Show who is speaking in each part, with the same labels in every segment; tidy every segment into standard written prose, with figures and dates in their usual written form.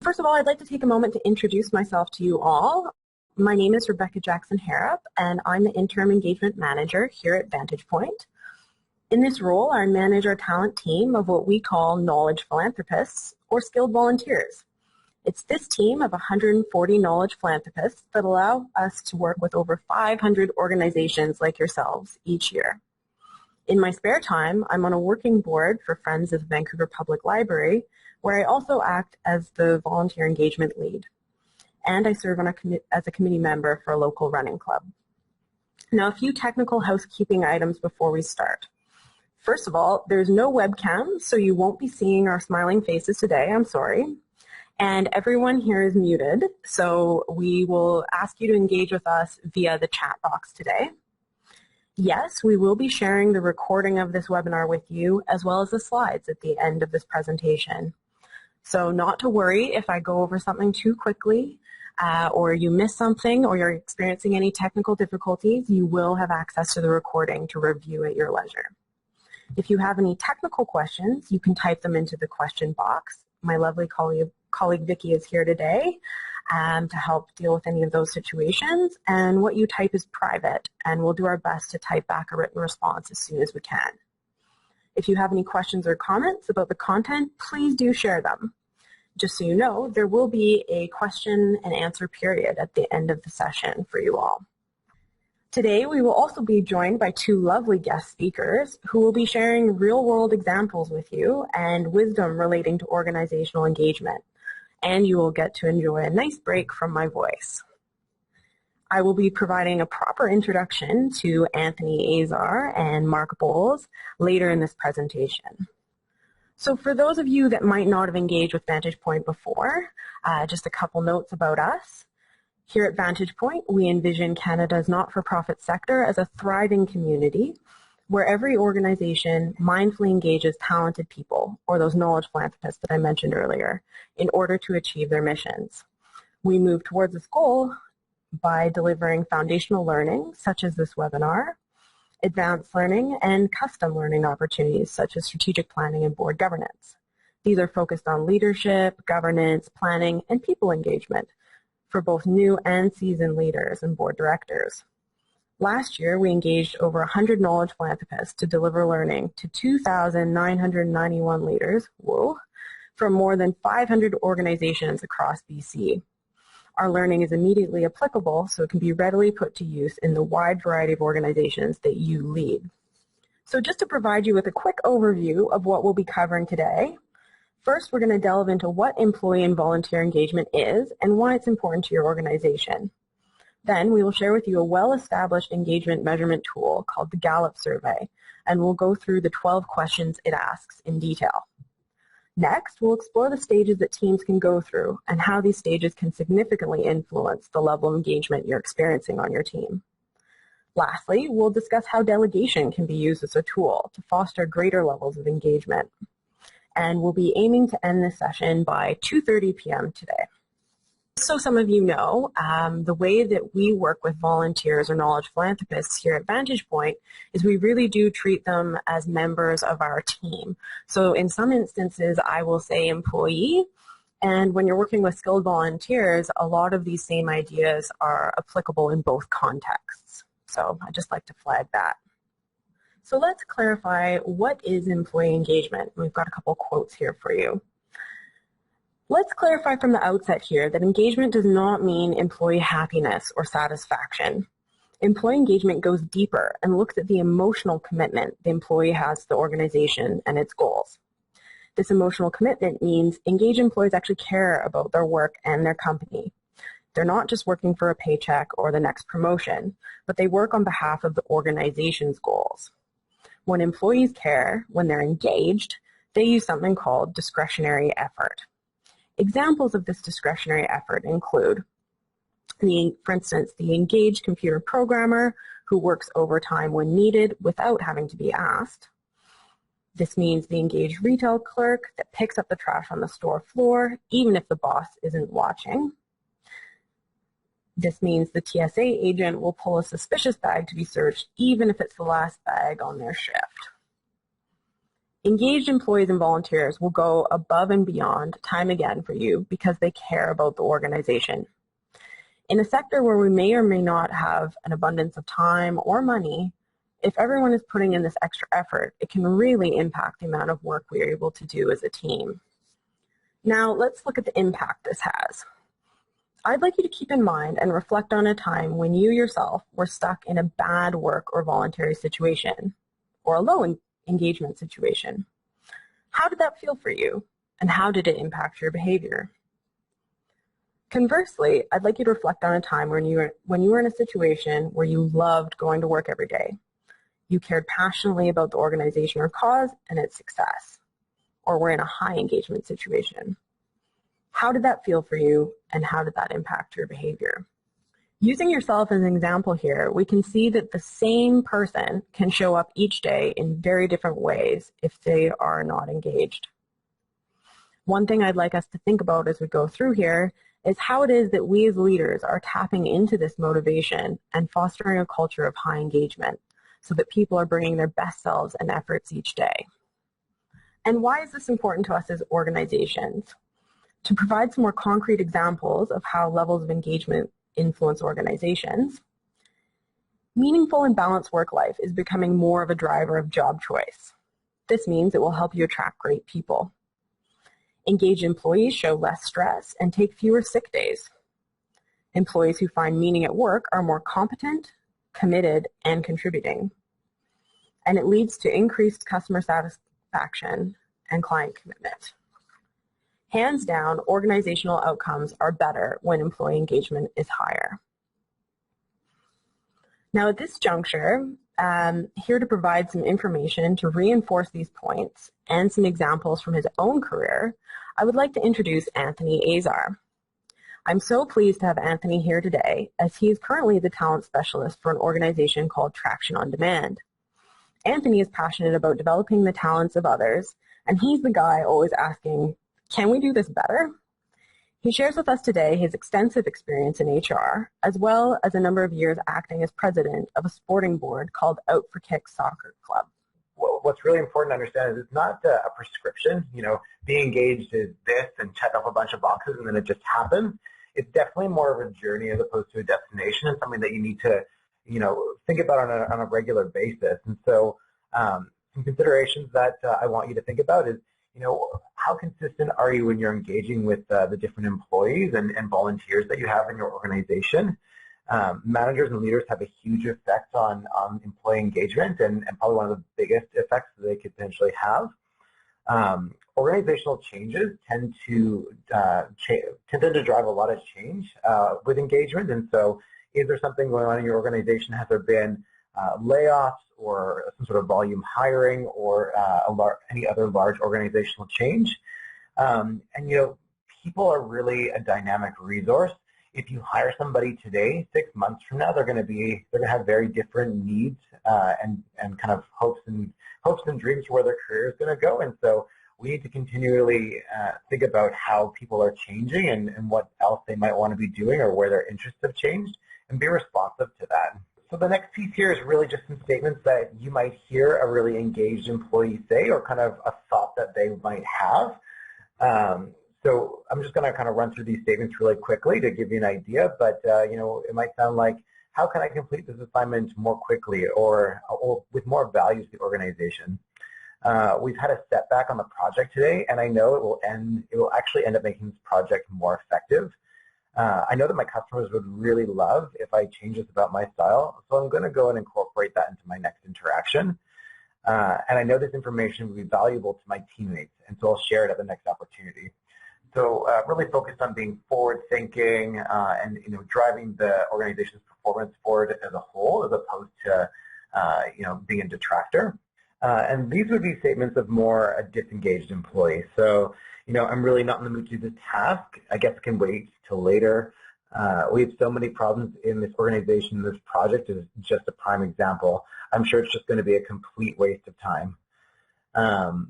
Speaker 1: First of all, I'd like to take a moment to introduce myself to you all. My name is Rebecca Jackson-Harrop, and I'm the Interim Engagement Manager here at Vantage Point. In this role, I manage our talent team of what we call knowledge philanthropists or skilled volunteers. It's this team of 140 knowledge philanthropists that allow us to work with over 500 organizations like yourselves each year. In my spare time, I'm on a working board for Friends of the Vancouver Public Library, where I also act as the volunteer engagement lead. And I serve on as a committee member for a local running club. Now, a few technical housekeeping items before we start. First of all, there's no webcam, so you won't be seeing our smiling faces today, I'm sorry. And everyone here is muted, so we will ask you to engage with us via the chat box today. Yes, we will be sharing the recording of this webinar with you, as well as the slides at the end of this presentation. So not to worry if I go over something too quickly, or you miss something, or you're experiencing any technical difficulties, you will have access to the recording to review at your leisure. If you have any technical questions, you can type them into the question box. My lovely colleague Vicky is here today to help deal with any of those situations. And what you type is private, and we'll do our best to type back a written response as soon as we can. If you have any questions or comments about the content, please do share them. Just so you know, there will be a question and answer period at the end of the session for you all. Today, we will also be joined by two lovely guest speakers who will be sharing real-world examples with you and wisdom relating to organizational engagement. And you will get to enjoy a nice break from my voice. I will be providing a proper introduction to Anthony Azar and Mark Boals later in this presentation. So for those of you that might not have engaged with Vantage Point before, just a couple notes about us. Here at Vantage Point, we envision Canada's not-for-profit sector as a thriving community where every organization mindfully engages talented people, or those knowledge philanthropists that I mentioned earlier, in order to achieve their missions. We move towards this goal by delivering foundational learning, such as this webinar, advanced learning, and custom learning opportunities, such as strategic planning and board governance. These are focused on leadership, governance, planning, and people engagement for both new and seasoned leaders and board directors. Last year, we engaged over 100 knowledge philanthropists to deliver learning to 2,991 leaders, from more than 500 organizations across BC. Our learning is immediately applicable, so it can be readily put to use in the wide variety of organizations that you lead. So just to provide you with a quick overview of what we'll be covering today, first we're going to delve into what employee and volunteer engagement is and why it's important to your organization. Then we will share with you a well-established engagement measurement tool called the Gallup Survey, and we'll go through the 12 questions it asks in detail. Next, we'll explore the stages that teams can go through and how these stages can significantly influence the level of engagement you're experiencing on your team. Lastly, we'll discuss how delegation can be used as a tool to foster greater levels of engagement. And we'll be aiming to end this session by 2:30 p.m. today. So some of you know, the way that we work with volunteers or knowledge philanthropists here at Vantage Point is we really do treat them as members of our team. So in some instances, I will say employee, and when you're working with skilled volunteers, a lot of these same ideas are applicable in both contexts. So I'd just like to flag that. So let's clarify, what is employee engagement? We've got a couple quotes here for you. Let's clarify from the outset here that engagement does not mean employee happiness or satisfaction. Employee engagement goes deeper and looks at the emotional commitment the employee has to the organization and its goals. This emotional commitment means engaged employees actually care about their work and their company. They're not just working for a paycheck or the next promotion, but they work on behalf of the organization's goals. When employees care, when they're engaged, they use something called discretionary effort. Examples of this discretionary effort include, for instance, the engaged computer programmer who works overtime when needed without having to be asked. This means the engaged retail clerk that picks up the trash on the store floor, even if the boss isn't watching. This means the TSA agent will pull a suspicious bag to be searched, even if it's the last bag on their shift. Engaged employees and volunteers will go above and beyond time again for you because they care about the organization. In a sector where we may or may not have an abundance of time or money, if everyone is putting in this extra effort, it can really impact the amount of work we are able to do as a team. Now, let's look at the impact this has. I'd like you to keep in mind and reflect on a time when you yourself were stuck in a bad work or voluntary situation, or a low engagement situation. How did that feel for you, and how did it impact your behavior? Conversely, I'd like you to reflect on a time when you were in a situation where you loved going to work every day. You cared passionately about the organization or cause and its success, or were in a high engagement situation. How did that feel for you, and how did that impact your behavior? Using yourself as an example here, we can see that the same person can show up each day in very different ways if they are not engaged. One thing I'd like us to think about as we go through here is how it is that we as leaders are tapping into this motivation and fostering a culture of high engagement so that people are bringing their best selves and efforts each day. And why is this important to us as organizations? To provide some more concrete examples of how levels of engagement influence organizations, meaningful and balanced work life is becoming more of a driver of job choice. This means it will help you attract great people. Engaged employees show less stress and take fewer sick days. Employees who find meaning at work are more competent, committed, and contributing. And it leads to increased customer satisfaction and client commitment. Hands down, organizational outcomes are better when employee engagement is higher. Now at this juncture, here to provide some information to reinforce these points and some examples from his own career, I would like to introduce Anthony Azar. I'm so pleased to have Anthony here today, as he is currently the talent specialist for an organization called Traction on Demand. Anthony is passionate about developing the talents of others, and he's the guy always asking, can we do this better? He shares with us today his extensive experience in HR, as well as a number of years acting as president of a sporting board called Out for Kicks Soccer Club.
Speaker 2: Well, what's really important to understand is it's not a prescription. Being engaged is this and check off a bunch of boxes and then it just happens. It's definitely more of a journey as opposed to a destination, and something that you need to, think about on a regular basis. And so some considerations that I want you to think about is, how consistent are you when you're engaging with the different employees and volunteers that you have in your organization? Managers and leaders have a huge effect on employee engagement, and probably one of the biggest effects that they could potentially have. Organizational changes tend to drive a lot of change with engagement, and so is there something going on in your organization? Has there been layoffs or some sort of volume hiring or any other large organizational change? People are really a dynamic resource. If you hire somebody today, 6 months from now, they're going to have very different needs and kind of hopes and dreams for where their career is going to go. And so we need to continually think about how people are changing and what else they might want to be doing or where their interests have changed, and be responsive to that. So the next piece here is really just some statements that you might hear a really engaged employee say, or kind of a thought that they might have. So I'm just going to kind of run through these statements really quickly to give you an idea, but it might sound like, how can I complete this assignment more quickly or with more value to the organization? We've had a setback on the project today, and I know it will actually end up making this project more effective. I know that my customers would really love if I change this about my style, so I'm going to go and incorporate that into my next interaction. And I know this information will be valuable to my teammates, and so I'll share it at the next opportunity. So really focused on being forward-thinking and driving the organization's performance forward as a whole, as opposed to being a detractor. And these would be statements of more a disengaged employee. So I'm really not in the mood to do this task. I guess it can wait till later. We have so many problems in this organization. This project is just a prime example. I'm sure it's just going to be a complete waste of time.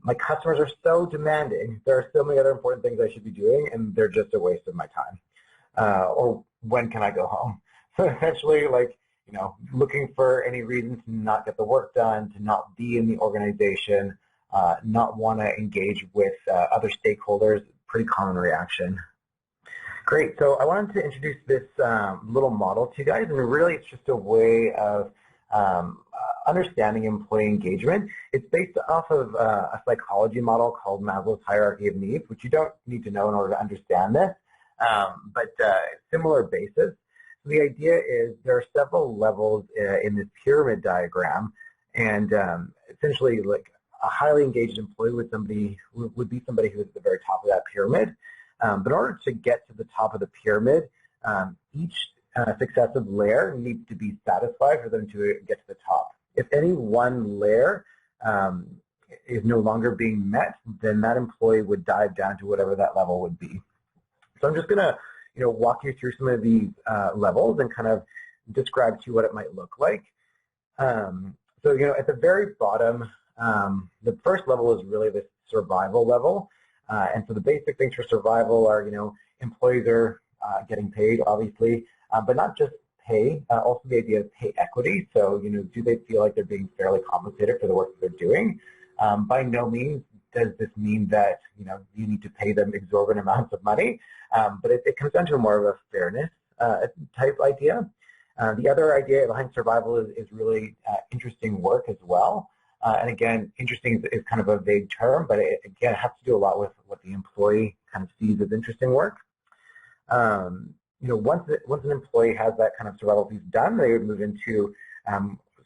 Speaker 2: My customers are so demanding. There are so many other important things I should be doing, and they're just a waste of my time. Or when can I go home? So essentially, looking for any reason to not get the work done, to not be in the organization, not want to engage with other stakeholders. Pretty common reaction. Great, so I wanted to introduce this little model to you guys, and really it's just a way of understanding employee engagement. It's based off of a psychology model called Maslow's hierarchy of needs, which you don't need to know in order to understand this, but similar basis. The idea is there are several levels in this pyramid diagram, and essentially like a highly engaged employee would be somebody who is at the very top of that pyramid. But in order to get to the top of the pyramid, each successive layer needs to be satisfied for them to get to the top. If any one layer is no longer being met, then that employee would dive down to whatever that level would be. So I'm just going to walk you through some of these levels and kind of describe to you what it might look like. So at the very bottom, the first level is really the survival level. And so the basic things for survival are, employees are getting paid, obviously, but not just pay, also the idea of pay equity. So, do they feel like they're being fairly compensated for the work that they're doing? By no means does this mean that, you need to pay them exorbitant amounts of money, but it comes down to more of a fairness type idea. The other idea behind survival is really interesting work as well. And again, interesting is kind of a vague term, but it has to do a lot with what the employee kind of sees as interesting work. Once an employee has that kind of survival piece done, they would move into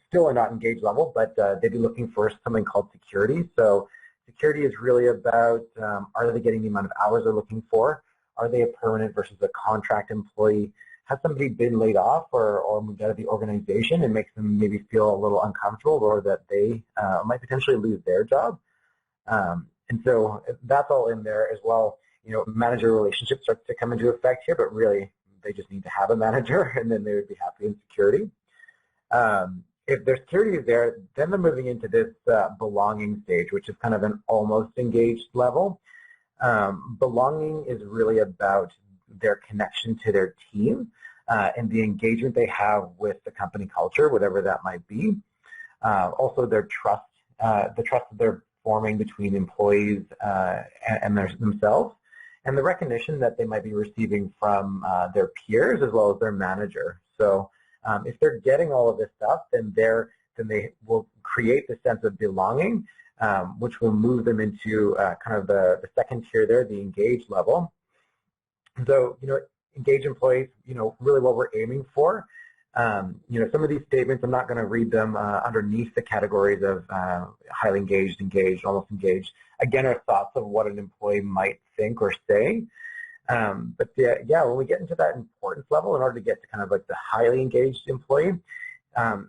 Speaker 2: still a not engaged level, but they'd be looking for something called security. So security is really about are they getting the amount of hours they're looking for? Are they a permanent versus a contract employee? Has somebody been laid off or moved out of the organization and makes them maybe feel a little uncomfortable, or that they might potentially lose their job? And so that's all in there as well. Manager relationships start to come into effect here, but really they just need to have a manager and then they would be happy in security. If their security is there, then they're moving into this belonging stage, which is kind of an almost engaged level. Belonging is really about their connection to their team and the engagement they have with the company culture, whatever that might be. Also their trust, the trust that they're forming between employees and themselves, and the recognition that they might be receiving from their peers as well as their manager. So if they're getting all of this stuff, then they will create the sense of belonging, which will move them into kind of the second tier there, the engaged level. So, engaged employees, really what we're aiming for. Some of these statements, I'm not going to read them underneath the categories of highly engaged, almost engaged. Again, are thoughts of what an employee might think or say. But when we get into that importance level, in order to get to kind of like the highly engaged employee,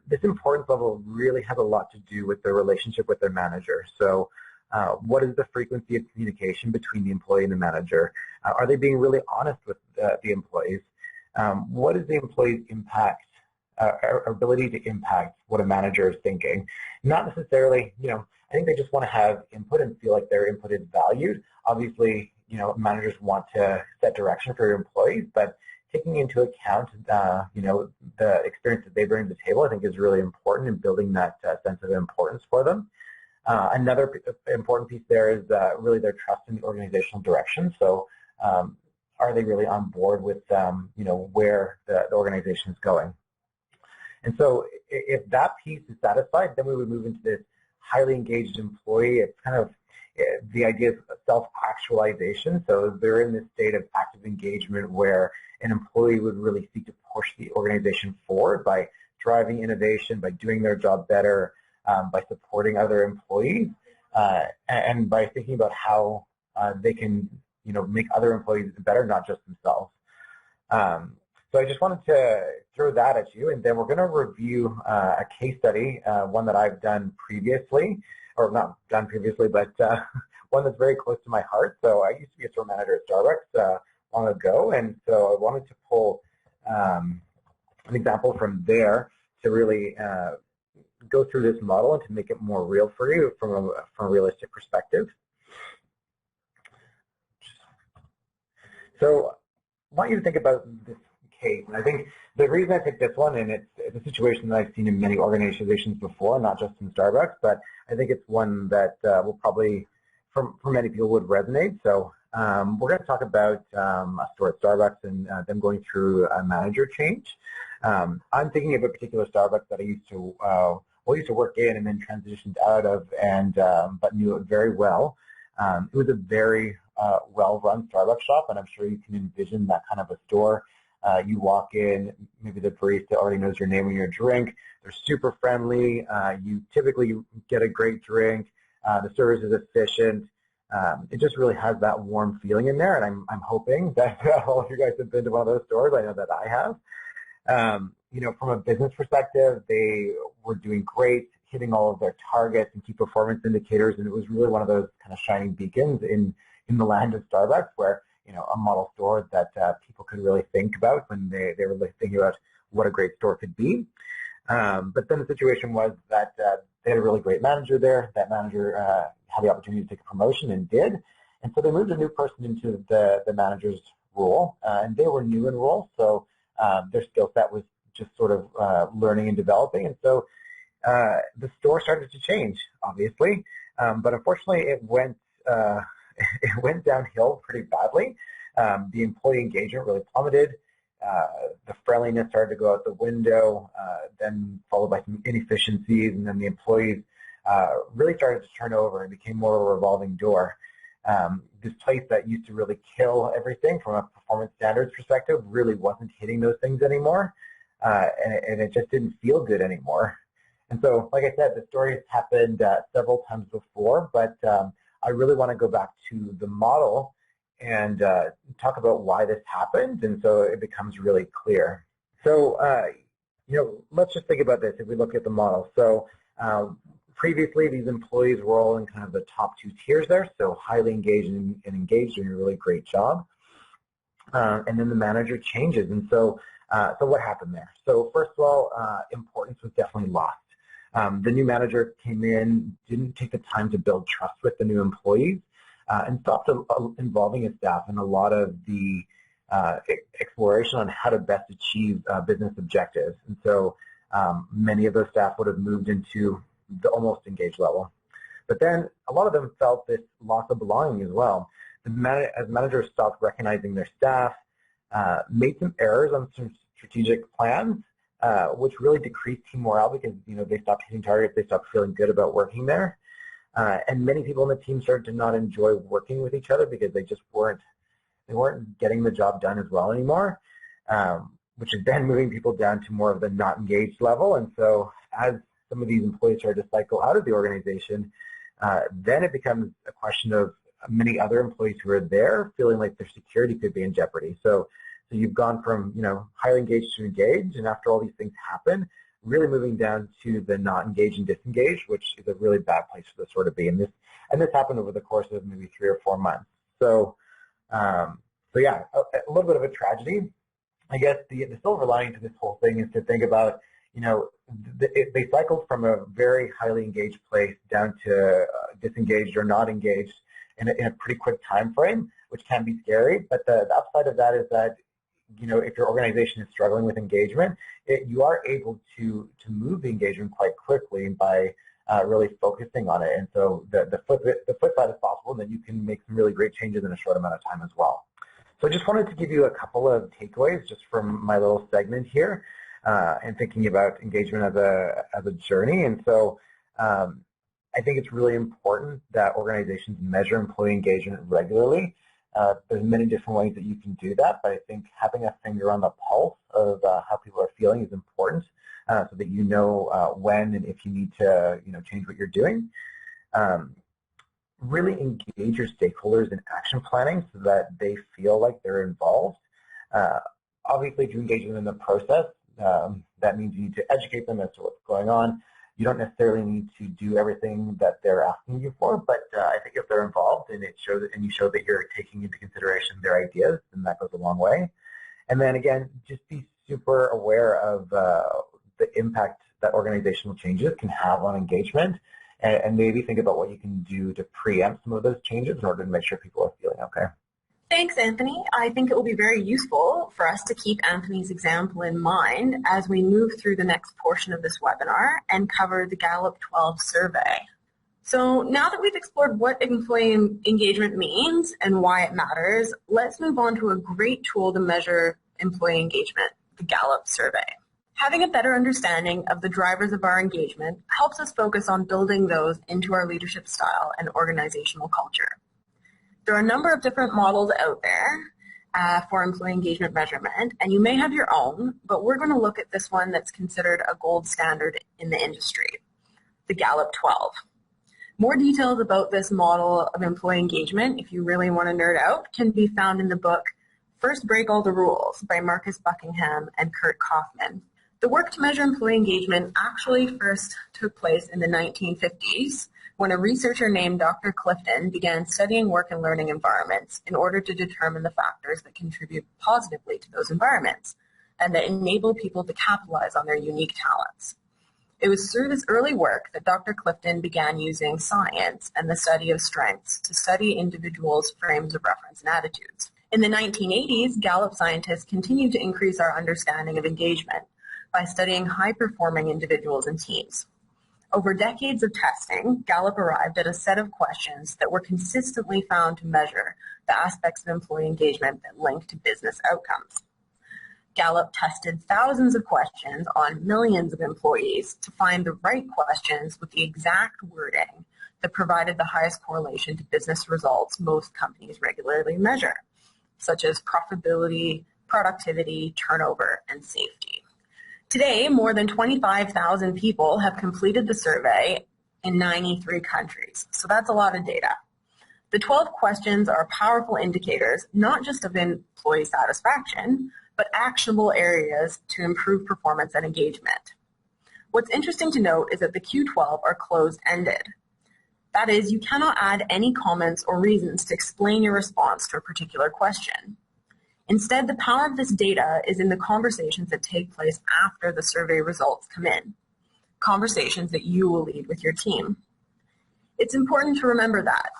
Speaker 2: this importance level really has a lot to do with their relationship with their manager. So what is the frequency of communication between the employee and the manager? Are they being really honest with the employees? What is the employee's impact, or ability to impact what a manager is thinking? Not necessarily, I think they just want to have input and feel like their input is valued. Obviously, managers want to set direction for your employees, but taking into account, the experience that they bring to the table, I think is really important in building that sense of importance for them. Another important piece there is really their trust in the organizational direction. So are they really on board with, where the organization is going? And so if that piece is satisfied, then we would move into this highly engaged employee. It's kind of the idea of self-actualization. So they're in this state of active engagement where an employee would really seek to push the organization forward by driving innovation, by doing their job better, by supporting other employees, and by thinking about how they can, make other employees better, not just themselves. So I just wanted to throw that at you, and then we're going to review a case study, one that I've done previously, or not done previously, but one that's very close to my heart. So I used to be a store manager at Starbucks long ago, and so I wanted to pull an example from there to really go through this model and to make it more real for you from a realistic perspective. So I want you to think about this case. And I think the reason I picked this one, and it's a situation that I've seen in many organizations before, not just in Starbucks, but I think it's one that will probably, for many people, would resonate. So we're going to talk about a store at Starbucks and them going through a manager change. I'm thinking of a particular Starbucks that I used to work in and then transitioned out of, and but knew it very well. It was a very well-run Starbucks shop, and I'm sure you can envision that kind of a store. You walk in, maybe the barista already knows your name and your drink. They're super friendly. You typically get a great drink. The service is efficient. It just really has that warm feeling in there, and I'm hoping that all of you guys have been to one of those stores. I know that I have. From a business perspective, they were doing great, hitting all of their targets and key performance indicators, and it was really one of those kind of shining beacons in the land of Starbucks, where a model store that people could really think about when they were really thinking about what a great store could be. But then the situation was that they had a really great manager there. That manager had the opportunity to take a promotion and did, and so they moved a new person into the manager's role, and they were new in role, so their skill set was just sort of learning and developing, and so the store started to change, obviously, but unfortunately it went downhill pretty badly. The employee engagement really plummeted. The friendliness started to go out the window, then followed by some inefficiencies, and then the employees really started to turn over and became more of a revolving door. This place that used to really kill everything from a performance standards perspective really wasn't hitting those things anymore, and it just didn't feel good anymore. And so, like I said, the story has happened several times before, but I really want to go back to the model and talk about why this happened, and so it becomes really clear. So, let's just think about this if we look at the model. So, previously, these employees were all in kind of the top two tiers there, so highly engaged and engaged, doing a really great job. And then the manager changes, and so what happened there? So, first of all, importance was definitely lost. The new manager came in, didn't take the time to build trust with the new employees, and stopped involving his staff in a lot of the exploration on how to best achieve business objectives. And so many of those staff would have moved into the almost engaged level. But then a lot of them felt this loss of belonging as well. As managers stopped recognizing their staff, made some errors on some strategic plans, which really decreased team morale because they stopped hitting targets, they stopped feeling good about working there, and many people in the team started to not enjoy working with each other because they just weren't getting the job done as well anymore, which is then moving people down to more of the not engaged level. And so as some of these employees start to cycle out of the organization, then it becomes a question of many other employees who are there feeling like their security could be in jeopardy. So you've gone from highly engaged to engaged, and after all these things happen, really moving down to the not engaged and disengaged, which is a really bad place for this sort of be. And this happened over the course of maybe 3 or 4 months. So yeah, a little bit of a tragedy. I guess the silver lining to this whole thing is to think about, they cycled from a very highly engaged place down to disengaged or not engaged in a pretty quick time frame, which can be scary. But the upside of that is that, if your organization is struggling with engagement, you are able to move the engagement quite quickly by really focusing on it. And so the flip side is possible, and then you can make some really great changes in a short amount of time as well. So I just wanted to give you a couple of takeaways just from my little segment here, and thinking about engagement as a journey. And so I think it's really important that organizations measure employee engagement regularly. There's many different ways that you can do that, but I think having a finger on the pulse of how people are feeling is important, so that you know when and if you need to change what you're doing. Really engage your stakeholders in action planning so that they feel like they're involved. Obviously, to engage them in the process, that means you need to educate them as to what's going on. You don't necessarily need to do everything that they're asking you for, but I think if they're involved and you show that you're taking into consideration their ideas, then that goes a long way. And then again, just be super aware of the impact that organizational changes can have on engagement, and maybe think about what you can do to preempt some of those changes in order to make sure people are feeling okay.
Speaker 1: Thanks, Anthony. I think it will be very useful for us to keep Anthony's example in mind as we move through the next portion of this webinar and cover the Gallup 12 survey. So now that we've explored what employee engagement means and why it matters, let's move on to a great tool to measure employee engagement, the Gallup survey. Having a better understanding of the drivers of our engagement helps us focus on building those into our leadership style and organizational culture. There are a number of different models out there for employee engagement measurement, and you may have your own, but we're going to look at this one that's considered a gold standard in the industry, the Gallup 12. More details about this model of employee engagement, if you really want to nerd out, can be found in the book First Break All the Rules by Marcus Buckingham and Kurt Kaufman. The work to measure employee engagement actually first took place in the 1950s when a researcher named Dr. Clifton began studying work and learning environments in order to determine the factors that contribute positively to those environments and that enable people to capitalize on their unique talents. It was through this early work that Dr. Clifton began using science and the study of strengths to study individuals' frames of reference and attitudes. In the 1980s, Gallup scientists continued to increase our understanding of engagement by studying high-performing individuals and teams. Over decades of testing, Gallup arrived at a set of questions that were consistently found to measure the aspects of employee engagement that link to business outcomes. Gallup tested thousands of questions on millions of employees to find the right questions with the exact wording that provided the highest correlation to business results most companies regularly measure, such as profitability, productivity, turnover, and safety. Today, more than 25,000 people have completed the survey in 93 countries, so that's a lot of data. The 12 questions are powerful indicators, not just of employee satisfaction, but actionable areas to improve performance and engagement. What's interesting to note is that the Q12 are closed-ended. That is, you cannot add any comments or reasons to explain your response to a particular question. Instead, the power of this data is in the conversations that take place after the survey results come in, conversations that you will lead with your team. It's important to remember that,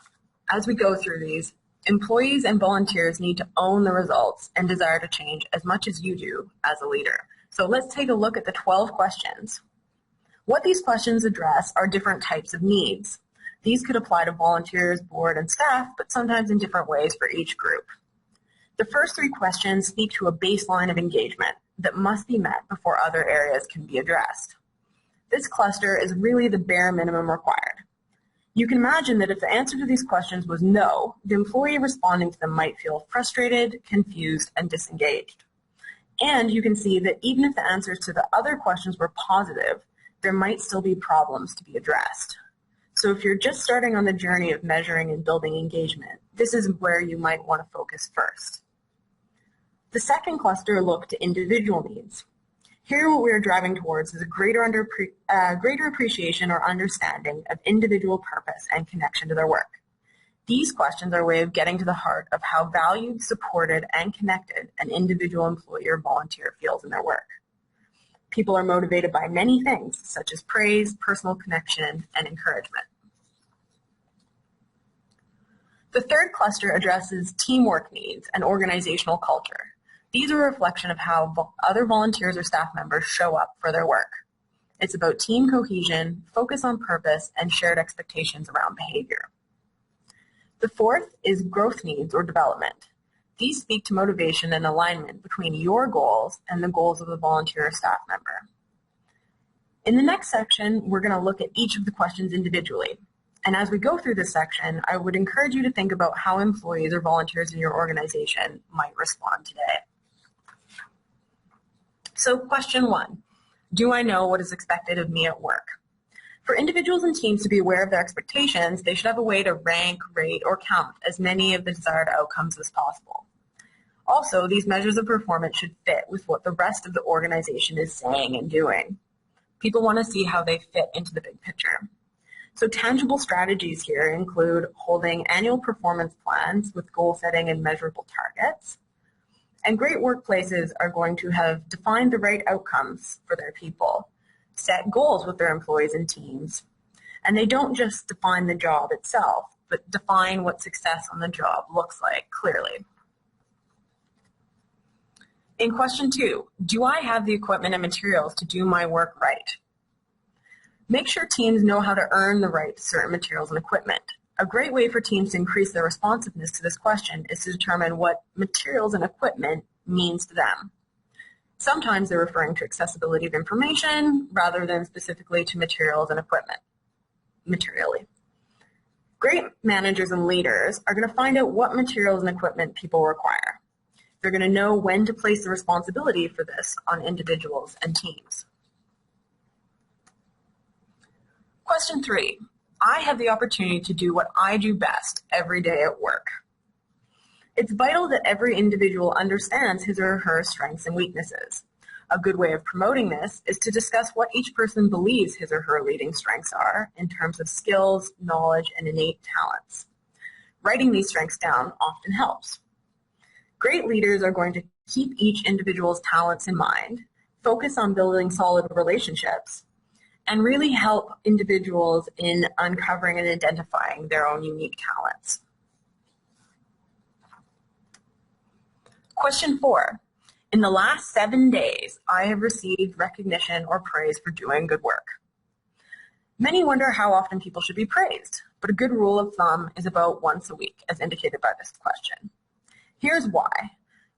Speaker 1: as we go through these, employees and volunteers need to own the results and desire to change as much as you do as a leader. So let's take a look at the 12 questions. What these questions address are different types of needs. These could apply to volunteers, board, and staff, but sometimes in different ways for each group. The first 3 questions speak to a baseline of engagement that must be met before other areas can be addressed. This cluster is really the bare minimum required. You can imagine that if the answer to these questions was no, the employee responding to them might feel frustrated, confused, and disengaged. And you can see that even if the answers to the other questions were positive, there might still be problems to be addressed. So if you're just starting on the journey of measuring and building engagement, this is where you might want to focus first. The second cluster looked to individual needs. Here, what we're driving towards is a greater appreciation or understanding of individual purpose and connection to their work. These questions are a way of getting to the heart of how valued, supported, and connected an individual employee or volunteer feels in their work. People are motivated by many things, such as praise, personal connection, and encouragement. The third cluster addresses teamwork needs and organizational culture. These are a reflection of how other volunteers or staff members show up for their work. It's about team cohesion, focus on purpose, and shared expectations around behavior. The fourth is growth needs or development. These speak to motivation and alignment between your goals and the goals of the volunteer or staff member. In the next section, we're going to look at each of the questions individually. And as we go through this section, I would encourage you to think about how employees or volunteers in your organization might respond today. So question 1, do I know what is expected of me at work? For individuals and teams to be aware of their expectations, they should have a way to rank, rate, or count as many of the desired outcomes as possible. Also, these measures of performance should fit with what the rest of the organization is saying and doing. People want to see how they fit into the big picture. So tangible strategies here include holding annual performance plans with goal setting and measurable targets. And great workplaces are going to have defined the right outcomes for their people, set goals with their employees and teams, and they don't just define the job itself, but define what success on the job looks like clearly. In question 2, do I have the equipment and materials to do my work right? Make sure teams know how to earn the right to certain materials and equipment. A great way for teams to increase their responsiveness to this question is to determine what materials and equipment means to them. Sometimes they're referring to accessibility of information rather than specifically to materials and equipment, materially. Great managers and leaders are going to find out what materials and equipment people require. They're going to know when to place the responsibility for this on individuals and teams. Question 3, I have the opportunity to do what I do best every day at work. It's vital that every individual understands his or her strengths and weaknesses. A good way of promoting this is to discuss what each person believes his or her leading strengths are in terms of skills, knowledge, and innate talents. Writing these strengths down often helps. Great leaders are going to keep each individual's talents in mind, focus on building solid relationships, and really help individuals in uncovering and identifying their own unique talents. Question 4. In the last 7 days, I have received recognition or praise for doing good work. Many wonder how often people should be praised, but a good rule of thumb is about once a week, as indicated by this question. Here's why.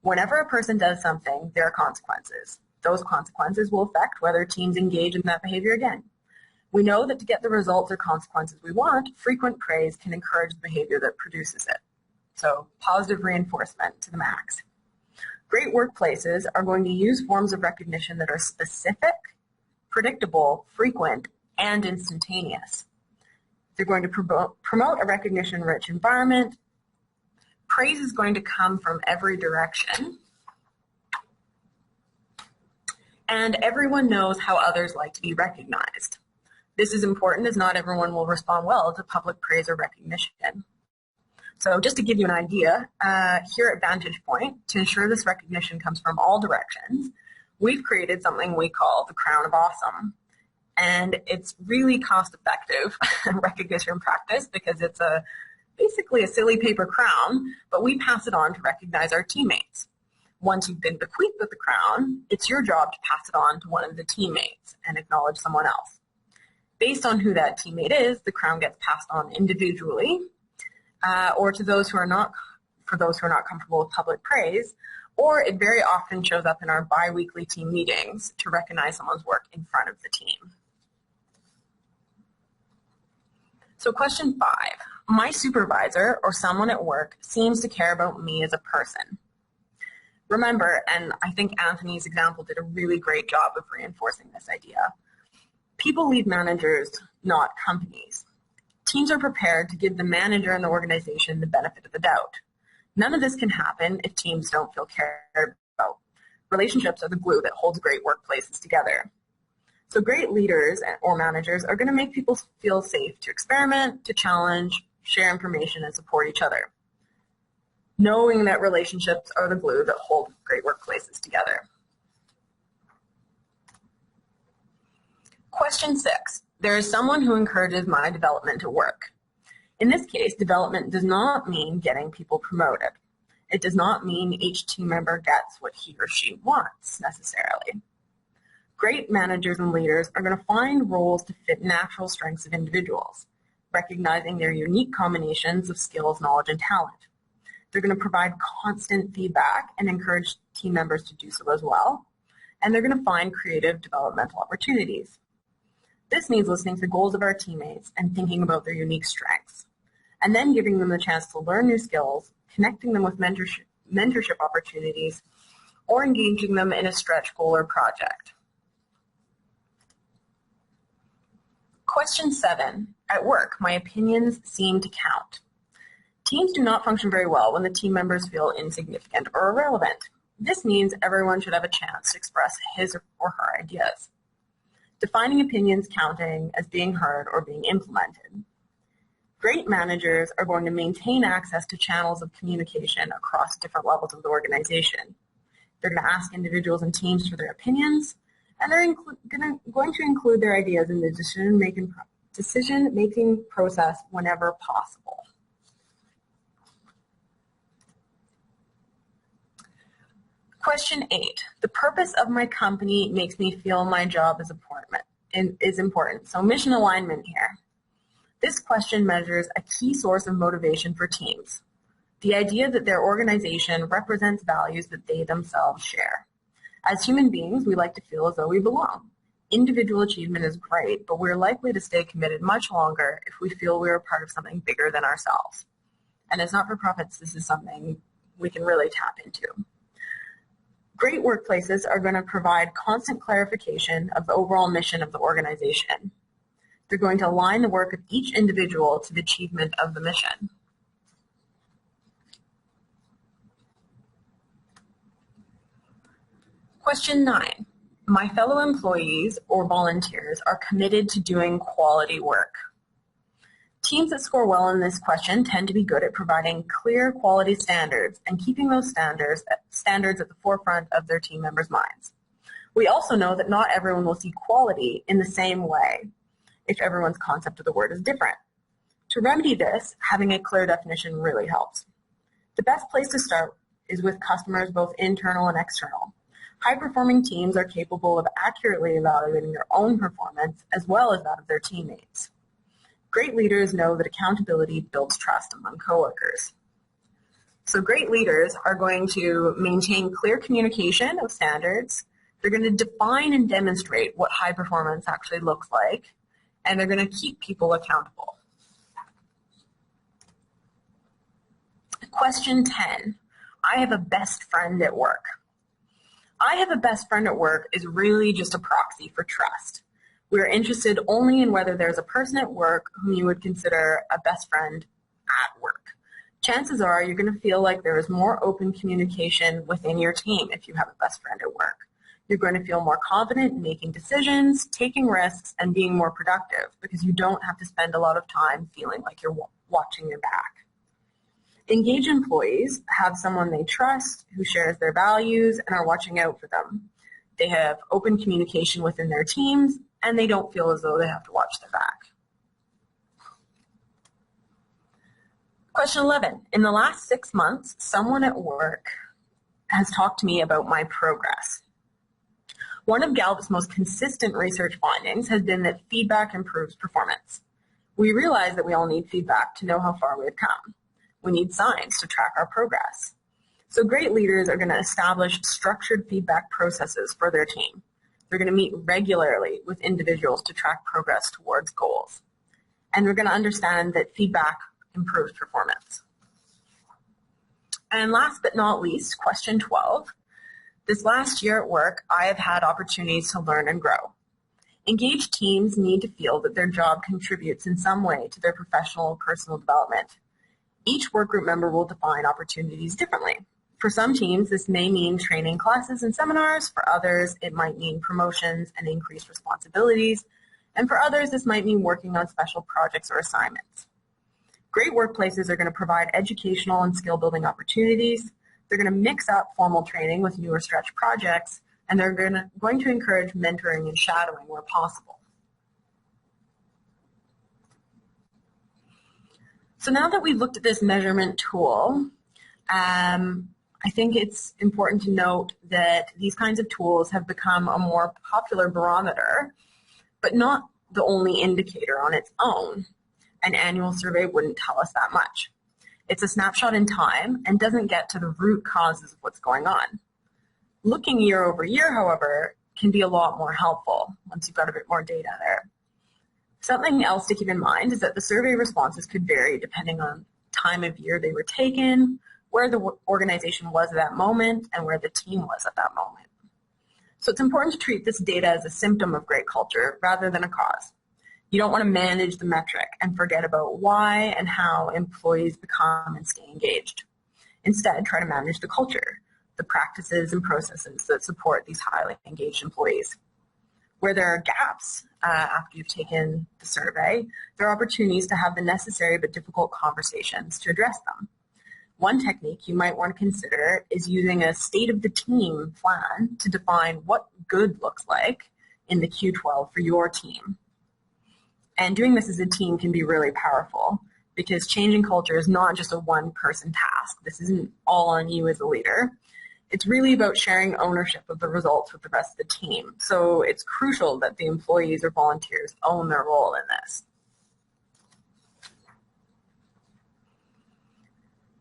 Speaker 1: Whenever a person does something, there are consequences. Those consequences will affect whether teams engage in that behavior again. We know that to get the results or consequences we want, frequent praise can encourage the behavior that produces it. So positive reinforcement to the max. Great workplaces are going to use forms of recognition that are specific, predictable, frequent, and instantaneous. They're going to promote a recognition-rich environment. Praise is going to come from every direction. And everyone knows how others like to be recognized. This is important as not everyone will respond well to public praise or recognition. So just to give you an idea, here at Vantage Point, to ensure this recognition comes from all directions, we've created something we call the Crown of Awesome. And it's really cost-effective recognition practice because it's basically a silly paper crown, but we pass it on to recognize our teammates. Once you've been bequeathed with the crown, it's your job to pass it on to one of the teammates and acknowledge someone else. Based on who that teammate is, the crown gets passed on individually, or to those who are not, for those who are not comfortable with public praise, or it very often shows up in our bi-weekly team meetings to recognize someone's work in front of the team. So question 5, my supervisor or someone at work seems to care about me as a person. Remember, and I think Anthony's example did a really great job of reinforcing this idea, people lead managers, not companies. Teams are prepared to give the manager and the organization the benefit of the doubt. None of this can happen if teams don't feel cared about. Relationships are the glue that holds great workplaces together. So great leaders or managers are going to make people feel safe to experiment, to challenge, share information, and support each other. Knowing that relationships are the glue that hold great workplaces together. Question 6, there is someone who encourages my development at work. In this case, development does not mean getting people promoted. It does not mean each team member gets what he or she wants necessarily. Great managers and leaders are going to find roles to fit natural strengths of individuals, recognizing their unique combinations of skills, knowledge, and talent. They're going to provide constant feedback and encourage team members to do so as well. And they're going to find creative developmental opportunities. This means listening to the goals of our teammates and thinking about their unique strengths, and then giving them the chance to learn new skills, connecting them with mentorship opportunities, or engaging them in a stretch goal or project. Question 7, at work, my opinions seem to count. Teams do not function very well when the team members feel insignificant or irrelevant. This means everyone should have a chance to express his or her ideas. Defining opinions counting as being heard or being implemented. Great managers are going to maintain access to channels of communication across different levels of the organization. They're going to ask individuals and teams for their opinions, and they're going to include their ideas in the decision-making process whenever possible. Question 8, the purpose of my company makes me feel my job is important. So mission alignment here. This question measures a key source of motivation for teams. The idea that their organization represents values that they themselves share. As human beings, we like to feel as though we belong. Individual achievement is great, but we're likely to stay committed much longer if we feel we're a part of something bigger than ourselves. And as not-for-profits, this is something we can really tap into. Great workplaces are going to provide constant clarification of the overall mission of the organization. They're going to align the work of each individual to the achievement of the mission. Question 9, my fellow employees or volunteers are committed to doing quality work. Teams that score well in this question tend to be good at providing clear quality standards and keeping those standards at the forefront of their team members' minds. We also know that not everyone will see quality in the same way if everyone's concept of the word is different. To remedy this, having a clear definition really helps. The best place to start is with customers both internal and external. High-performing teams are capable of accurately evaluating their own performance as well as that of their teammates. Great leaders know that accountability builds trust among coworkers. So great leaders are going to maintain clear communication of standards. They're going to define and demonstrate what high performance actually looks like, and they're going to keep people accountable. Question 10, I have a best friend at work. I have a best friend at work is really just a proxy for trust. We are interested only in whether there's a person at work whom you would consider a best friend at work. Chances are you're going to feel like there is more open communication within your team if you have a best friend at work. You're going to feel more confident in making decisions, taking risks, and being more productive because you don't have to spend a lot of time feeling like you're watching your back. Engaged employees have someone they trust who shares their values and are watching out for them. They have open communication within their teams, and they don't feel as though they have to watch their back. Question 11. In the last 6 months, someone at work has talked to me about my progress. One of Gallup's most consistent research findings has been that feedback improves performance. We realize that we all need feedback to know how far we've come. We need signs to track our progress. So great leaders are going to establish structured feedback processes for their team. They're going to meet regularly with individuals to track progress towards goals. And they're going to understand that feedback improves performance. And last but not least, question 12. This last year at work, I have had opportunities to learn and grow. Engaged teams need to feel that their job contributes in some way to their professional or personal development. Each workgroup member will define opportunities differently. For some teams, this may mean training classes and seminars. For others, it might mean promotions and increased responsibilities. And for others, this might mean working on special projects or assignments. Great workplaces are going to provide educational and skill-building opportunities. They're going to mix up formal training with newer stretch projects, and they're going to encourage mentoring and shadowing where possible. So now that we've looked at this measurement tool, I think it's important to note that these kinds of tools have become a more popular barometer, but not the only indicator on its own. An annual survey wouldn't tell us that much. It's a snapshot in time and doesn't get to the root causes of what's going on. Looking year over year, however, can be a lot more helpful once you've got a bit more data there. Something else to keep in mind is that the survey responses could vary depending on time of year they were taken, where the organization was at that moment, and where the team was at that moment. So it's important to treat this data as a symptom of great culture rather than a cause. You don't want to manage the metric and forget about why and how employees become and stay engaged. Instead, try to manage the culture, the practices and processes that support these highly engaged employees. Where there are gaps after you've taken the survey, there are opportunities to have the necessary but difficult conversations to address them. One technique you might want to consider is using a state of the team plan to define what good looks like in the Q12 for your team. And doing this as a team can be really powerful because changing culture is not just a one-person task. This isn't all on you as a leader. It's really about sharing ownership of the results with the rest of the team. So it's crucial that the employees or volunteers own their role in this.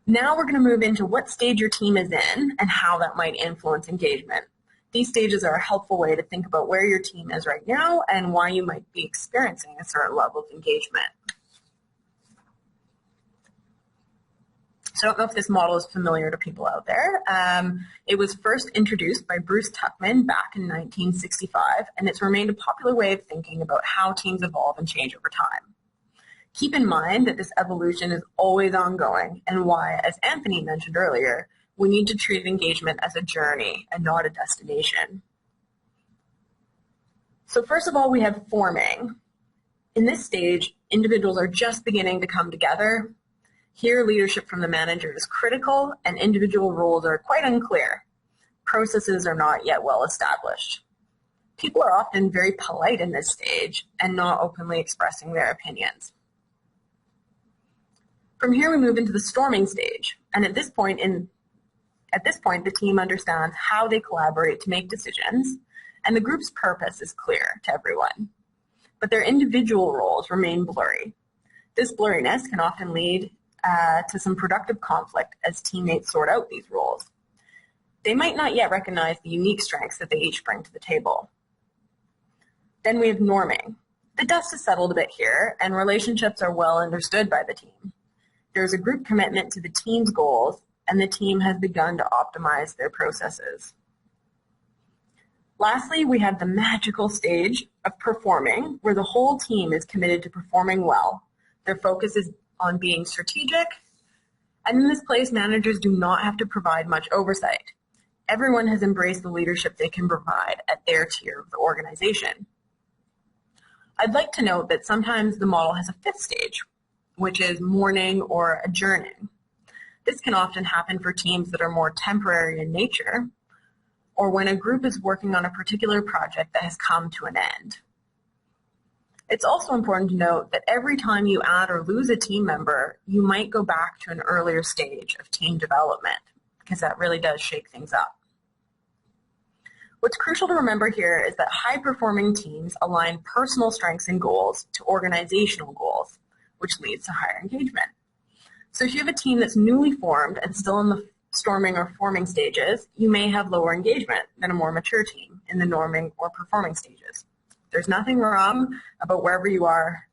Speaker 1: Now we're going to move into what stage your team is in and how that might influence engagement. These stages are a helpful way to think about where your team is right now and why you might be experiencing a certain level of engagement. So I don't know if this model is familiar to people out there. It was first introduced by Bruce Tuchman back in 1965, and it's remained a popular way of thinking about how teams evolve and change over time. Keep in mind that this evolution is always ongoing, and why, as Anthony mentioned earlier, we need to treat engagement as a journey and not a destination. So first of all, we have forming. In this stage, individuals are just beginning to come together. Here, leadership from the manager is critical, and individual roles are quite unclear. Processes are not yet well established. People are often very polite in this stage and not openly expressing their opinions. From here, we move into the storming stage, and at this point, the team understands how they collaborate to make decisions, and the group's purpose is clear to everyone. But their individual roles remain blurry. This blurriness can often lead to some productive conflict as teammates sort out these roles. They might not yet recognize the unique strengths that they each bring to the table. Then we have norming. The dust has settled a bit here, and relationships are well understood by the team. There's a group commitment to the team's goals, and the team has begun to optimize their processes. Lastly, we have the magical stage of performing, where the whole team is committed to performing well. Their focus is on being strategic, and in this place, managers do not have to provide much oversight. Everyone has embraced the leadership they can provide at their tier of the organization. I'd like to note that sometimes the model has a fifth stage, which is mourning or adjourning. This can often happen for teams that are more temporary in nature, or when a group is working on a particular project that has come to an end. It's also important to note that every time you add or lose a team member, you might go back to an earlier stage of team development, because that really does shake things up. What's crucial to remember here is that high-performing teams align personal strengths and goals to organizational goals, which leads to higher engagement. So if you have a team that's newly formed and still in the storming or forming stages, you may have lower engagement than a more mature team in the norming or performing stages. There's nothing wrong about wherever you are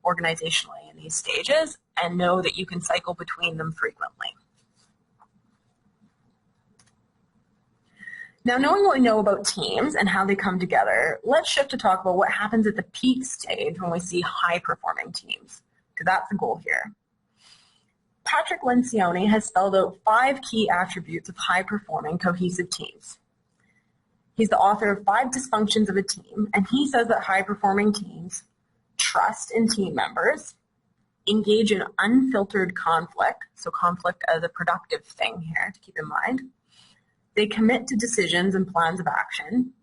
Speaker 1: organizationally in these stages, and know that you can cycle between them frequently. Now, knowing what we know about teams and how they come together, let's shift to talk about what happens at the peak stage when we see high-performing teams, because that's the goal here. Patrick Lencioni has spelled out 5 key attributes of high-performing, cohesive teams. He's the author of 5 Dysfunctions of a Team, and he says that high-performing teams trust in team members, engage in unfiltered conflict, so conflict as a productive thing here to keep in mind. They commit to decisions and plans of action,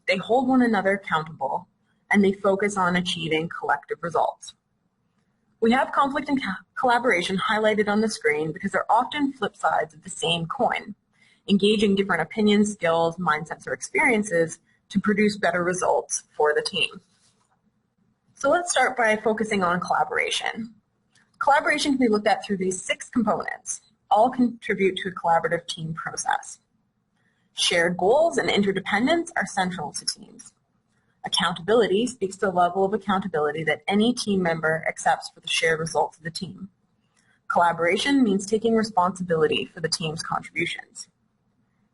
Speaker 1: they hold one another accountable, and they focus on achieving collective results. We have conflict and collaboration highlighted on the screen because they're often flip sides of the same coin, engaging different opinions, skills, mindsets, or experiences to produce better results for the team. So let's start by focusing on collaboration. Collaboration can be looked at through these 6 components. All contribute to a collaborative team process. Shared goals and interdependence are central to teams. Accountability speaks to the level of accountability that any team member accepts for the shared results of the team. Collaboration means taking responsibility for the team's contributions.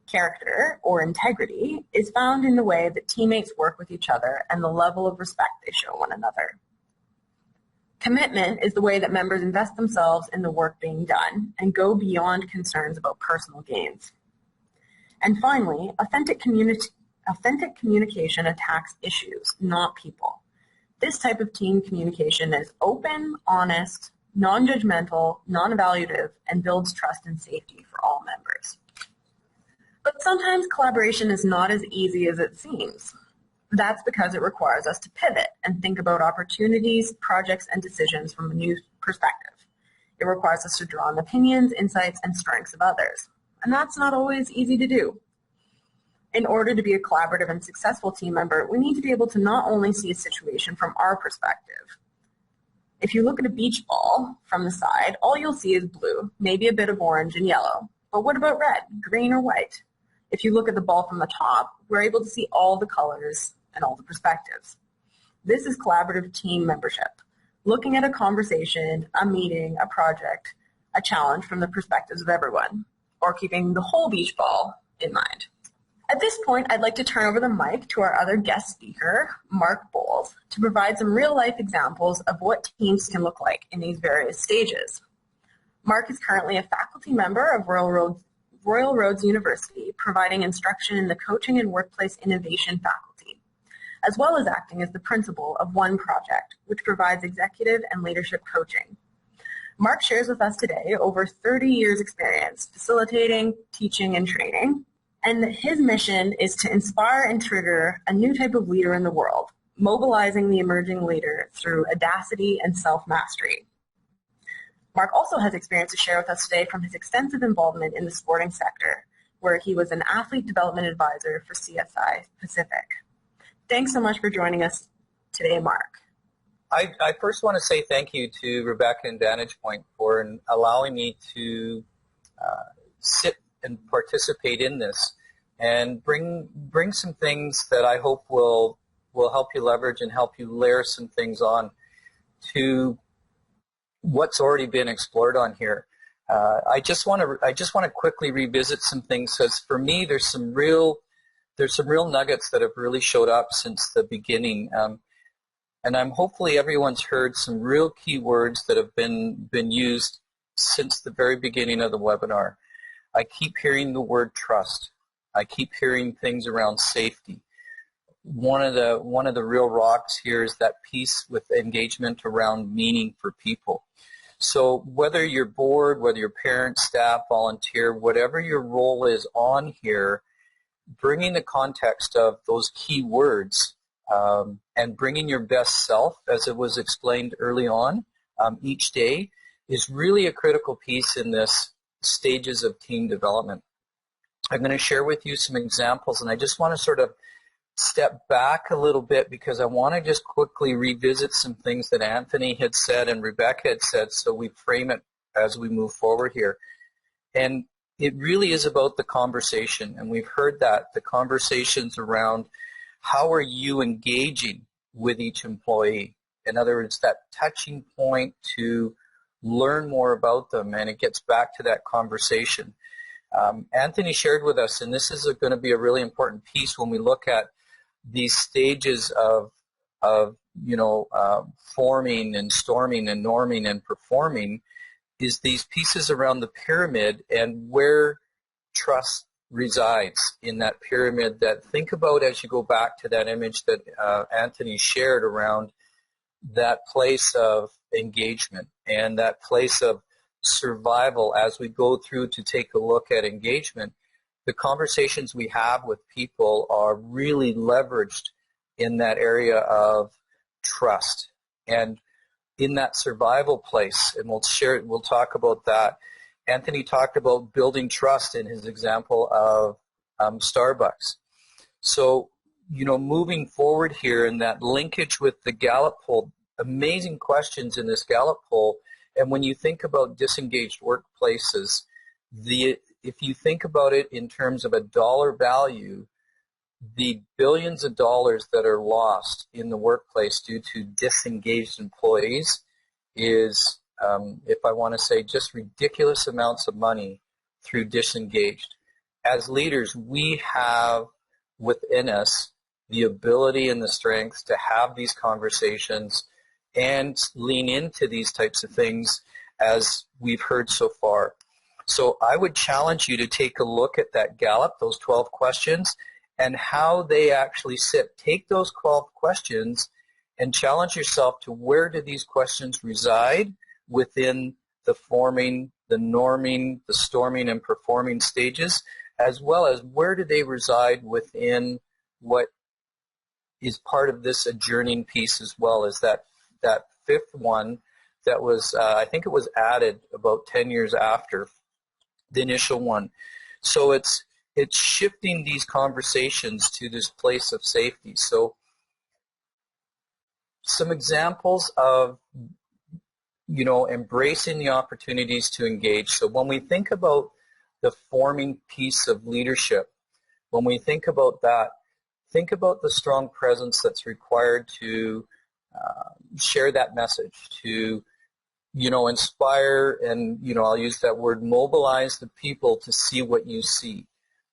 Speaker 1: Character, or integrity, is found in the way that teammates work with each other and the level of respect they show one another. Commitment is the way that members invest themselves in the work being done and go beyond concerns about personal gains. And finally, authentic communication attacks issues, not people. This type of team communication is open, honest, non-judgmental, non-evaluative, and builds trust and safety for all members. But sometimes collaboration is not as easy as it seems. That's because it requires us to pivot and think about opportunities, projects, and decisions from a new perspective. It requires us to draw on opinions, insights, and strengths of others. And that's not always easy to do. In order to be a collaborative and successful team member, we need to be able to not only see a situation from our perspective. If you look at a beach ball from the side, all you'll see is blue, maybe a bit of orange and yellow. But what about red, green, or white? If you look at the ball from the top, we're able to see all the colors and all the perspectives. This is collaborative team membership, looking at a conversation, a meeting, a project, a challenge from the perspectives of everyone, or keeping the whole beach ball in mind. At this point, I'd like to turn over the mic to our other guest speaker, Mark Boals, to provide some real-life examples of what teams can look like in these various stages. Mark is currently a faculty member of Royal Roads University, providing instruction in the coaching and workplace innovation faculty, as well as acting as the principal of One Project, which provides executive and leadership coaching. Mark shares with us today over 30 years experience facilitating, teaching, and training, and his mission is to inspire and trigger a new type of leader in the world, mobilizing the emerging leader through audacity and self-mastery. Mark also has experience to share with us today from his extensive involvement in the sporting sector, where he was an athlete development advisor for CSI Pacific. Thanks so much for joining us today, Mark.
Speaker 3: I first want to say thank you to Rebecca and Vantage Point for allowing me to sit and participate in this and bring some things that I hope will help you leverage and help you layer some things on to what's already been explored on here. I just want to quickly revisit some things, because for me there's some real nuggets that have really showed up since the beginning, and hopefully everyone's heard some real key words that have been used since the very beginning of the webinar. I keep hearing the word trust. I keep hearing things around safety. One of the real rocks here is that piece with engagement around meaning for people. So whether you're board, whether you're parent, staff, volunteer, whatever your role is on here, bringing the context of those key words and bringing your best self, as it was explained early on, each day, is really a critical piece in this stages of team development. I'm going to share with you some examples, and I just want to sort of step back a little bit because I want to just quickly revisit some things that Anthony had said and Rebecca had said, so we frame it as we move forward here. And it really is about the conversation, and we've heard that, the conversations around how are you engaging with each employee. In other words, that touching point to learn more about them, and it gets back to that conversation. Anthony shared with us, and this is going to be a really important piece when we look at these stages of forming and storming and norming and performing, is these pieces around the pyramid and where trust resides in that pyramid. That think about as you go back to that image that Anthony shared around that place of engagement and that place of survival. As we go through to take a look at engagement, the conversations we have with people are really leveraged in that area of trust and in that survival place, and we'll talk about that. Anthony talked about building trust in his example of Starbucks. So, moving forward here in that linkage with the Gallup poll, amazing questions in this Gallup poll. And when you think about disengaged workplaces, if you think about it in terms of a dollar value, the billions of dollars that are lost in the workplace due to disengaged employees is, if I want to say, just ridiculous amounts of money through disengaged. As leaders, we have within us the ability and the strength to have these conversations and lean into these types of things as we've heard so far. So I would challenge you to take a look at that Gallup, those 12 questions, and how they actually sit. Take those 12 questions and challenge yourself to where do these questions reside within the forming, the norming, the storming, and performing stages, as well as where do they reside within what is part of this adjourning piece as well, as that fifth one that was, I think it was added about 10 years after the initial one. So it's it's shifting these conversations to this place of safety. So some examples of, you know, embracing the opportunities to engage. So when we think about the forming piece of leadership, when we think about that, think about the strong presence that's required to share that message, to, you know, inspire and, you know, I'll use that word, mobilize the people to see what you see.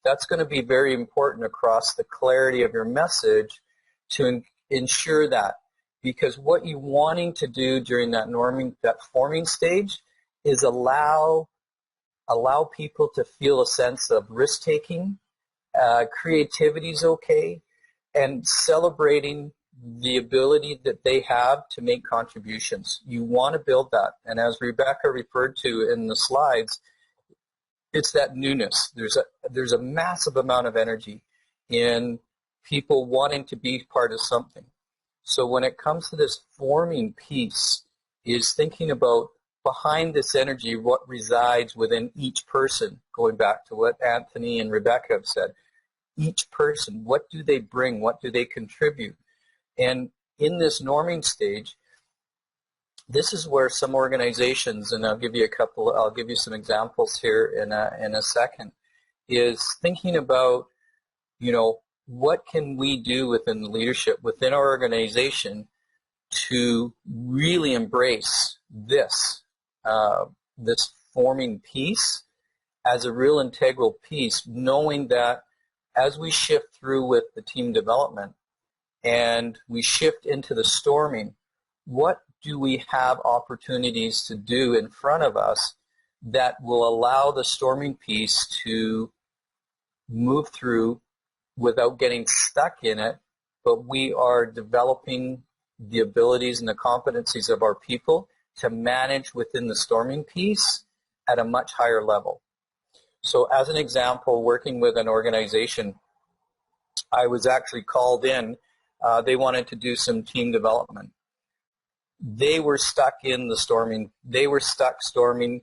Speaker 3: That's going to be very important across the clarity of your message to ensure that. Because what you're wanting to do during that forming stage is allow people to feel a sense of risk-taking, creativity is okay, and celebrating the ability that they have to make contributions. You want to build that. And as Rebecca referred to in the slides, it's that newness. There's a massive amount of energy in people wanting to be part of something. So when it comes to this forming piece, is thinking about behind this energy what resides within each person, going back to what Anthony and Rebecca have said. Each person, what do they bring? What do they contribute? And in this norming stage, this is where some organizations, and I'll give you some examples here in a second, is thinking about, you know, what can we do within the leadership, within our organization, to really embrace this forming piece as a real integral piece, knowing that as we shift through with the team development and we shift into the storming, what do we have opportunities to do in front of us that will allow the storming piece to move through without getting stuck in it, but we are developing the abilities and the competencies of our people to manage within the storming piece at a much higher level. So as an example, working with an organization, I was actually called in. They wanted to do some team development. They were stuck in the storming. They were stuck storming.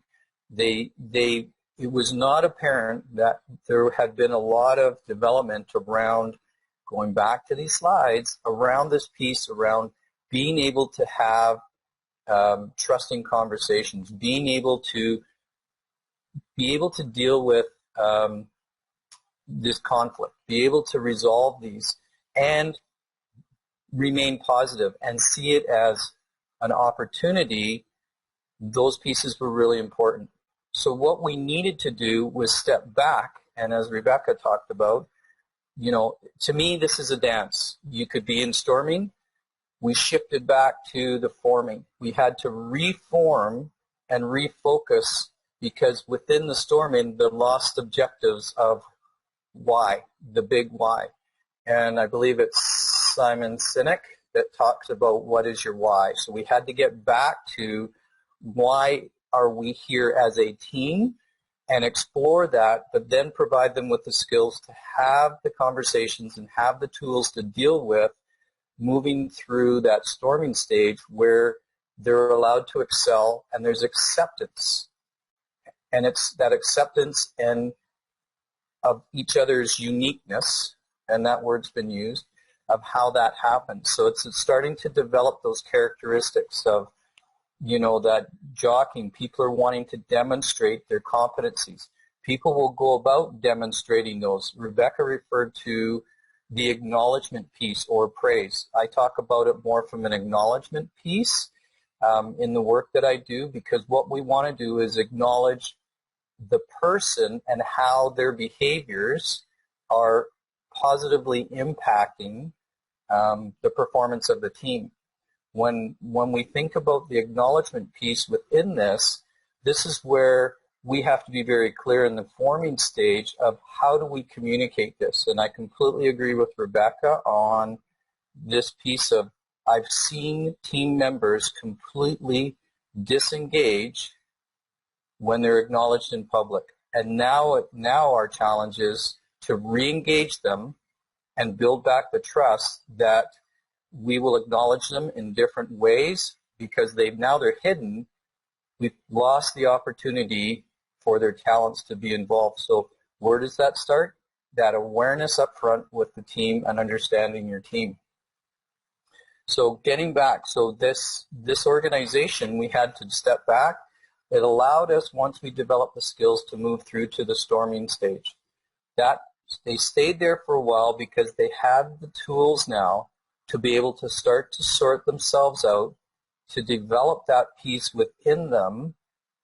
Speaker 3: It was not apparent that there had been a lot of development around, going back to these slides, around this piece, around being able to have trusting conversations, being able to deal with this conflict, be able to resolve these, and remain positive and see it as an opportunity. Those pieces were really important. So what we needed to do was step back, and as Rebecca talked about, you know, to me this is a dance. You could be in storming. We shifted back to the forming. We had to reform and refocus, because within the storming, the lost objectives of why, the big why. And I believe it's Simon Sinek that talks about what is your why. So we had to get back to why are we here as a team and explore that, but then provide them with the skills to have the conversations and have the tools to deal with moving through that storming stage where they're allowed to excel and there's acceptance. And it's that acceptance and of each other's uniqueness, and that word's been used, of how that happens. So it's starting to develop those characteristics of, you know, that jockeying. People are wanting to demonstrate their competencies. People will go about demonstrating those. Rebecca referred to the acknowledgement piece or praise. I talk about it more from an acknowledgement piece in the work that I do, because what we want to do is acknowledge the person and how their behaviors are positively impacting the performance of the team. When we think about the acknowledgement piece within this, this is where we have to be very clear in the forming stage of how do we communicate this. And I completely agree with Rebecca on this piece of, I've seen team members completely disengage when they're acknowledged in public. And now our challenge is to re-engage them and build back the trust that we will acknowledge them in different ways, because now they're hidden. We've lost the opportunity for their talents to be involved. So where does that start? that awareness up front with the team and understanding your team. So getting back, so this organization, we had to step back. It allowed us, once we developed the skills, to move through to the storming stage. That they stayed there for a while because they had the tools now to be able to start to sort themselves out, to develop that piece within them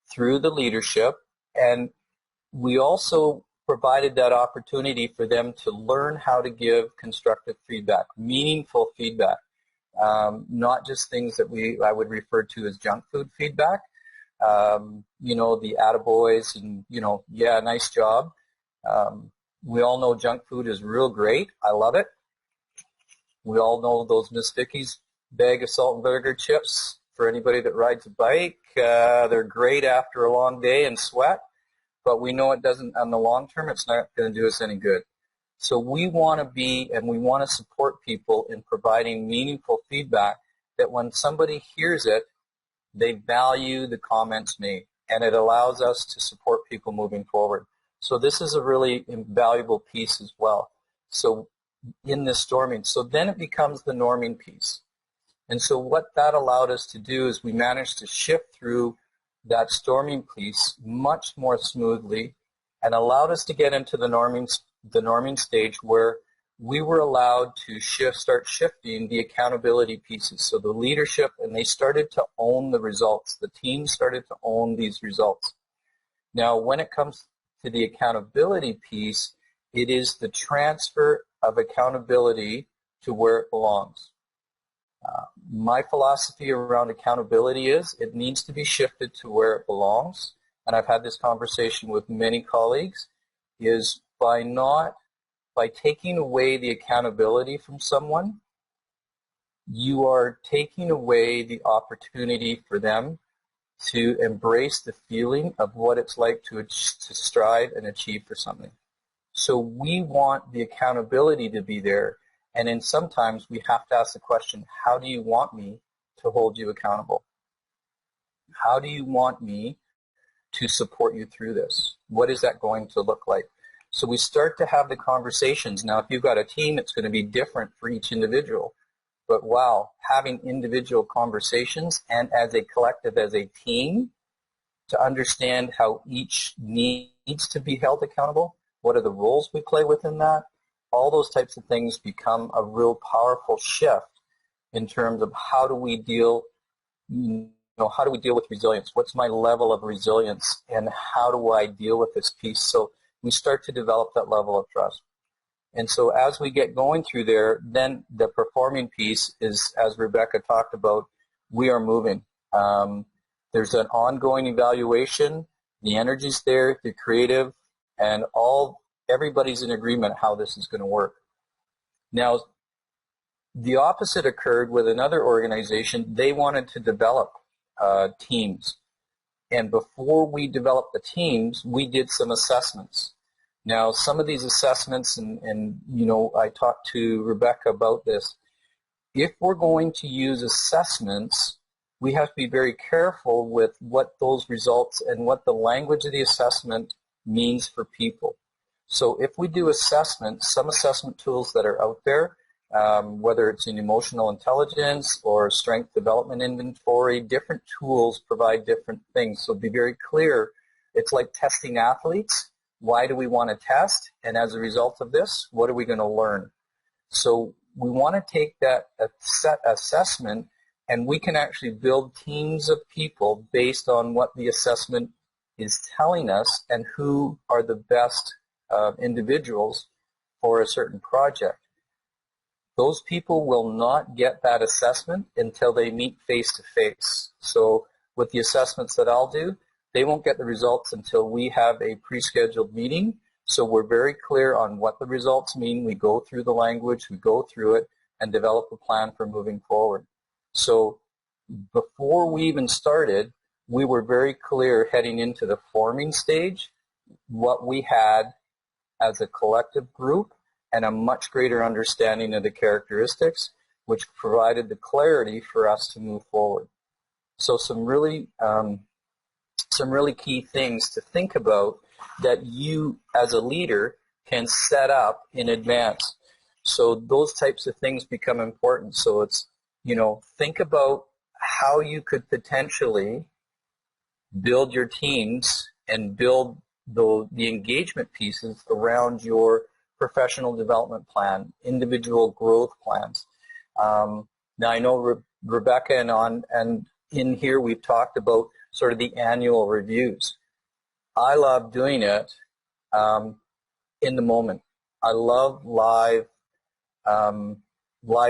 Speaker 3: through the leadership. And we also provided that opportunity for them to learn how to give constructive feedback, meaningful feedback, not just things that I would refer to as junk food feedback. You know, the attaboys and, you know, yeah, nice job. We all know junk food is real great. I love it. We all know those Miss Vickie's bag of salt and vinegar chips for anybody that rides a bike. They're great after a long day and sweat, but we know it doesn't, on the long term, it's not going to do us any good. So we want to be, and we want to support people in providing meaningful feedback that when somebody hears it, they value the comments made, and it allows us to support people moving forward. So this is a really invaluable piece as well. So in this storming, so then it becomes the norming piece. And so what that allowed us to do is we managed to shift through that storming piece much more smoothly and allowed us to get into the norming stage where we were allowed to start shifting the accountability pieces. So the leadership, and they started to own the results. The team started to own these results. Now, when it comes to the accountability piece, it is the transfer of accountability to where it belongs. My philosophy around accountability is it needs to be shifted to where it belongs, and I've had this conversation with many colleagues, is by taking away the accountability from someone, you are taking away the opportunity for them to embrace the feeling of what it's like to strive and achieve for something. So we want the accountability to be there, and then sometimes we have to ask the question, how do you want me to hold you accountable? How do you want me to support you through this? What is that going to look like? So we start to have the conversations. Now, if you've got a team, it's going to be different for each individual. But wow, having individual conversations and as a collective, as a team, to understand how each needs to be held accountable, what are the roles we play within that, all those types of things become a real powerful shift in terms of how do we deal, how do we deal with resilience? What's my level of resilience, and how do I deal with this piece? So we start to develop that level of trust. And so as we get going through there, then the performing piece is, as Rebecca talked about, we are moving. There's an ongoing evaluation, the energy's there, the creative, and everybody's in agreement how this is going to work. Now, the opposite occurred with another organization. They wanted to develop teams. And before we developed the teams, we did some assessments. Now, some of these assessments, and I talked to Rebecca about this, if we're going to use assessments, we have to be very careful with what those results and what the language of the assessment means for people. So if we do assessments, some assessment tools that are out there, whether it's in emotional intelligence or strength development inventory, different tools provide different things. So be very clear. It's like testing athletes. Why do we want to test? And as a result of this, what are we going to learn? So we want to take that assessment, and we can actually build teams of people based on what the assessment is telling us and who are the best individuals for a certain project. Those people will not get that assessment until they meet face-to-face. So with the assessments that I'll do, they won't get the results until we have a pre-scheduled meeting. So we're very clear on what the results mean. We go through the language, we go through it, and develop a plan for moving forward. So before we even started, we were very clear heading into the forming stage what we had as a collective group and a much greater understanding of the characteristics, which provided the clarity for us to move forward. So some really key things to think about that you, as a leader, can set up in advance. So those types of things become important. So it's, think about how you could potentially build your teams and build the engagement pieces around your professional development plan, individual growth plans. Now I know Rebecca and in here we've talked about sort of the annual reviews. I love doing it in the moment. I love live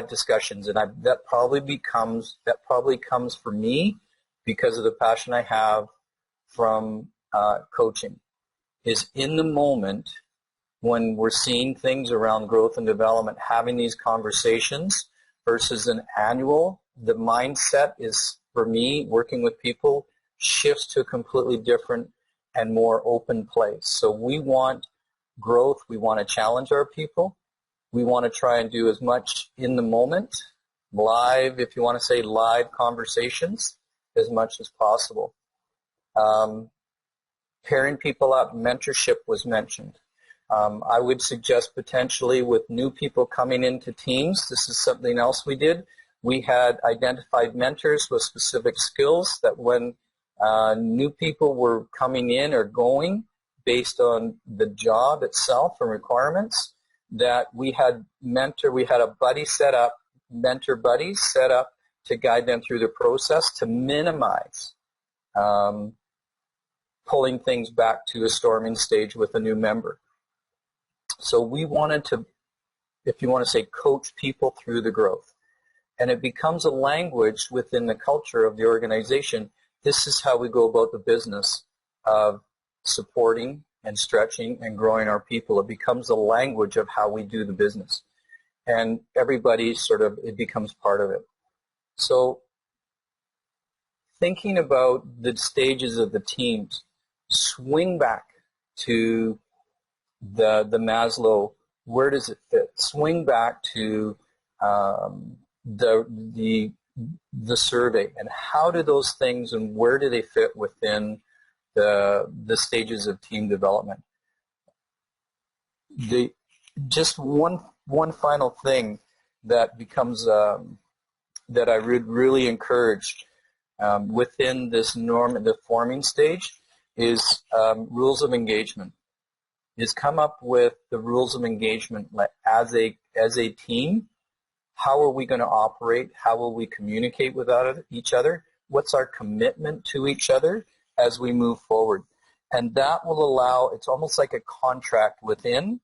Speaker 3: discussions, and that probably comes for me because of the passion I have from coaching. Is in the moment when we're seeing things around growth and development, having these conversations versus an annual. The mindset is, for me, working with people, shifts to a completely different and more open place. So we want growth. We want to challenge our people. We want to try and do as much in the moment, live, if you want to say live conversations, as much as possible. Pairing people up, mentorship was mentioned. I would suggest potentially with new people coming into teams, this is something else we did. We had identified mentors with specific skills that when new people were coming in or going based on the job itself and requirements, that we had a buddy set up, mentor buddies set up to guide them through the process to minimize pulling things back to a storming stage with a new member. So we wanted to, if you want to say, coach people through the growth. And it becomes a language within the culture of the organization. This is how we go about the business of supporting and stretching and growing our people. It becomes a language of how we do the business. And everybody it becomes part of it. So thinking about the stages of the teams, swing back to the Maslow, where does it fit? Swing back to the survey, and how do those things and where do they fit within the stages of team development? Just one final thing that becomes that I would really encourage within this the forming stage is rules of engagement. Is come up with the rules of engagement as a team. How are we going to operate? How will we communicate with each other? What's our commitment to each other as we move forward? And that will allow, it's almost like a contract within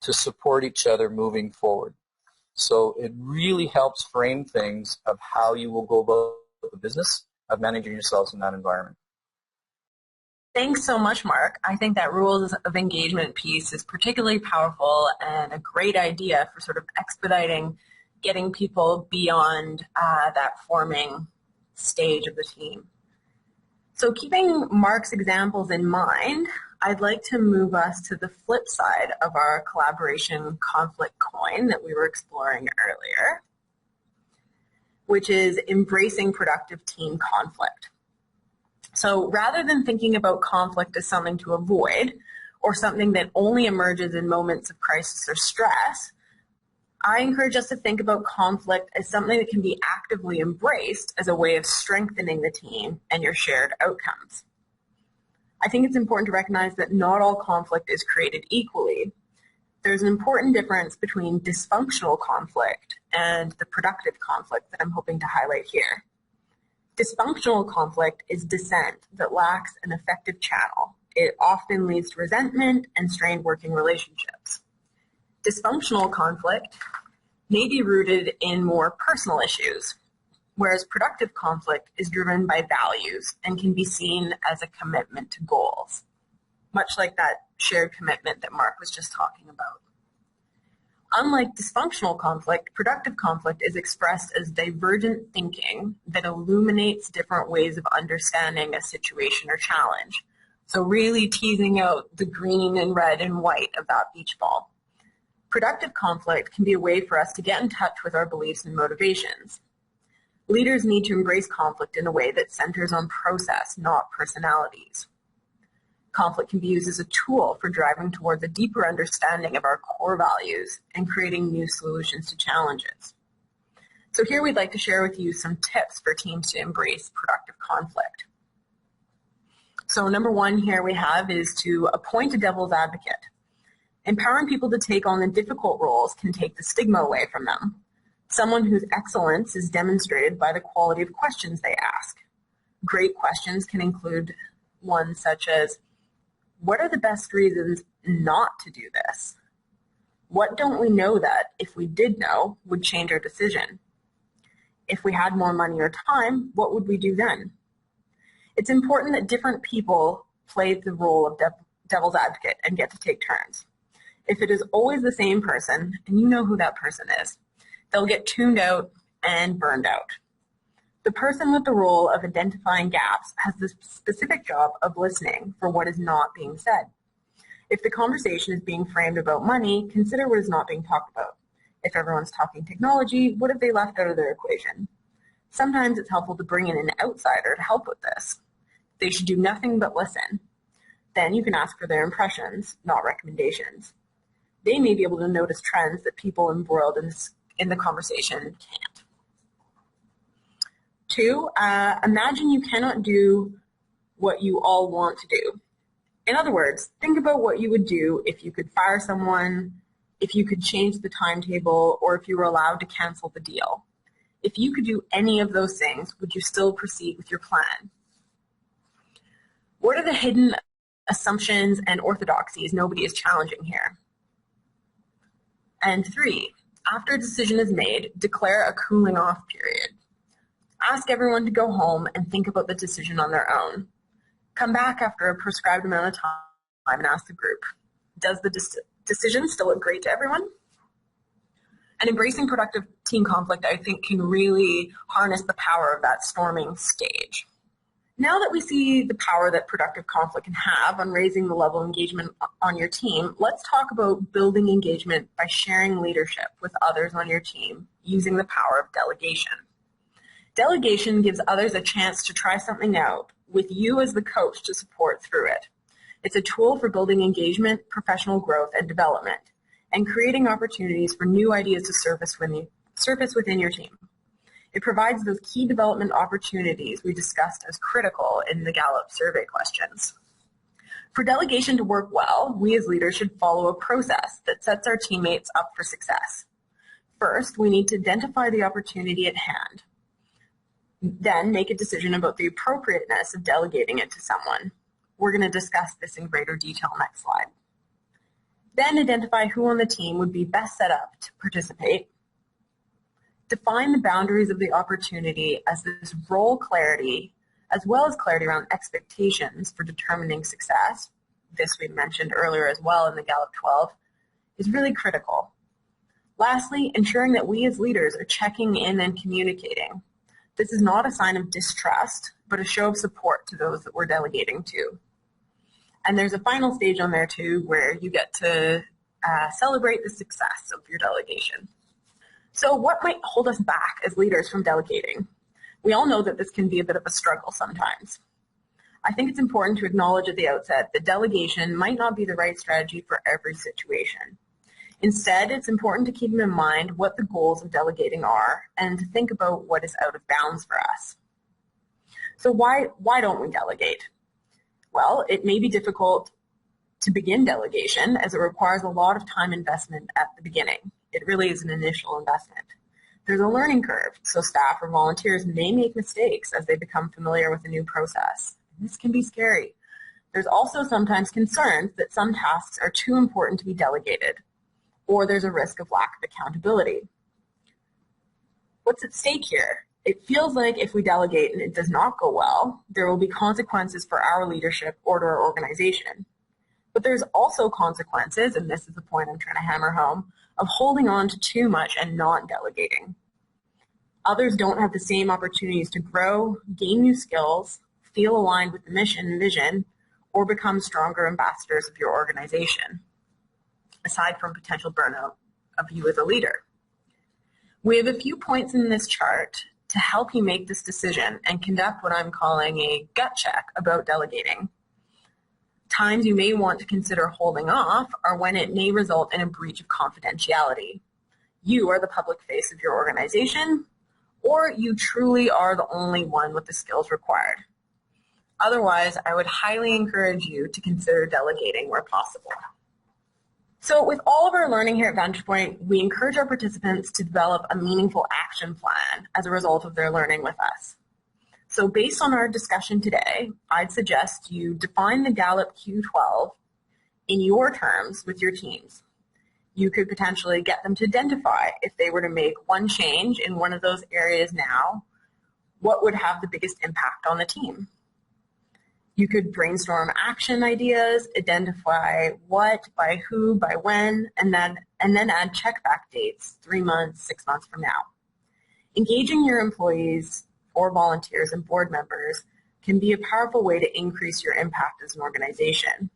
Speaker 3: to support each other moving forward. So it really helps frame things of how you will go about the business of managing yourselves in that environment.
Speaker 1: Thanks so much, Mark. I think that rules of engagement piece is particularly powerful and a great idea for sort of expediting getting people beyond that forming stage of the team. So keeping Mark's examples in mind, I'd like to move us to the flip side of our collaboration conflict coin that we were exploring earlier, which is embracing productive team conflict. So rather than thinking about conflict as something to avoid or something that only emerges in moments of crisis or stress, I encourage us to think about conflict as something that can be actively embraced as a way of strengthening the team and your shared outcomes. I think it's important to recognize that not all conflict is created equally. There's an important difference between dysfunctional conflict and the productive conflict that I'm hoping to highlight here. Dysfunctional conflict is dissent that lacks an effective channel. It often leads to resentment and strained working relationships. Dysfunctional conflict may be rooted in more personal issues, whereas productive conflict is driven by values and can be seen as a commitment to goals, much like that shared commitment that Mark was just talking about. Unlike dysfunctional conflict, productive conflict is expressed as divergent thinking that illuminates different ways of understanding a situation or challenge. So really teasing out the green and red and white of that beach ball. Productive conflict can be a way for us to get in touch with our beliefs and motivations. Leaders need to embrace conflict in a way that centers on process, not personalities. Conflict can be used as a tool for driving towards a deeper understanding of our core values and creating new solutions to challenges. So here we'd like to share with you some tips for teams to embrace productive conflict. So number one here we have is to appoint a devil's advocate. Empowering people to take on the difficult roles can take the stigma away from them. Someone whose excellence is demonstrated by the quality of questions they ask. Great questions can include ones such as, what are the best reasons not to do this? What don't we know that, if we did know, would change our decision? If we had more money or time, what would we do then? It's important that different people play the role of devil's advocate and get to take turns. If it is always the same person, and you know who that person is, they'll get tuned out and burned out. The person with the role of identifying gaps has the specific job of listening for what is not being said. If the conversation is being framed about money, consider what is not being talked about. If everyone's talking technology, what have they left out of their equation? Sometimes it's helpful to bring in an outsider to help with this. They should do nothing but listen. Then you can ask for their impressions, not recommendations. They may be able to notice trends that people embroiled in the conversation can't. 2, imagine you cannot do what you all want to do. In other words, think about what you would do if you could fire someone, if you could change the timetable, or if you were allowed to cancel the deal. If you could do any of those things, would you still proceed with your plan? What are the hidden assumptions and orthodoxies nobody is challenging here? And 3, after a decision is made, declare a cooling off period. Ask everyone to go home and think about the decision on their own. Come back after a prescribed amount of time and ask the group, does the decision still look great to everyone? And embracing productive team conflict, I think, can really harness the power of that storming stage. Now that we see the power that productive conflict can have on raising the level of engagement on your team, let's talk about building engagement by sharing leadership with others on your team using the power of delegation. Delegation gives others a chance to try something out with you as the coach to support through it. It's a tool for building engagement, professional growth, and development, and creating opportunities for new ideas to surface within your team. It provides those key development opportunities we discussed as critical in the Gallup Survey questions. For delegation to work well, we as leaders should follow a process that sets our teammates up for success. First, we need to identify the opportunity at hand. Then make a decision about the appropriateness of delegating it to someone. We're going to discuss this in greater detail next slide. Then identify who on the team would be best set up to participate. Define the boundaries of the opportunity as this role clarity, as well as clarity around expectations for determining success. This we mentioned earlier as well in the Gallup 12, is really critical. Lastly, ensuring that we as leaders are checking in and communicating. This is not a sign of distrust, but a show of support to those that we're delegating to. And there's a final stage on there too where you get to celebrate the success of your delegation. So what might hold us back as leaders from delegating? We all know that this can be a bit of a struggle sometimes. I think it's important to acknowledge at the outset that delegation might not be the right strategy for every situation. Instead, it's important to keep in mind what the goals of delegating are and to think about what is out of bounds for us. So why don't we delegate? Well, it may be difficult to begin delegation as it requires a lot of time investment at the beginning. It really is an initial investment. There's a learning curve, so staff or volunteers may make mistakes as they become familiar with a new process. This can be scary. There's also sometimes concerns that some tasks are too important to be delegated, or there's a risk of lack of accountability. What's at stake here? It feels like if we delegate and it does not go well, there will be consequences for our leadership or to our organization. But there's also consequences, and this is the point I'm trying to hammer home, of holding on to too much and not delegating. Others don't have the same opportunities to grow, gain new skills, feel aligned with the mission and vision, or become stronger ambassadors of your organization, aside from potential burnout of you as a leader. We have a few points in this chart to help you make this decision and conduct what I'm calling a gut check about delegating. Times you may want to consider holding off are when it may result in a breach of confidentiality. You are the public face of your organization, or you truly are the only one with the skills required. Otherwise, I would highly encourage you to consider delegating where possible. So with all of our learning here at Vantage Point, we encourage our participants to develop a meaningful action plan as a result of their learning with us. So based on our discussion today, I'd suggest you define the Gallup Q12 in your terms with your teams. You could potentially get them to identify if they were to make one change in one of those areas now, what would have the biggest impact on the team. You could brainstorm action ideas, identify what, by who, by when, and then add check-back dates 3 months, 6 months from now. Engaging your employees or volunteers and board members can be a powerful way to increase your impact as an organization.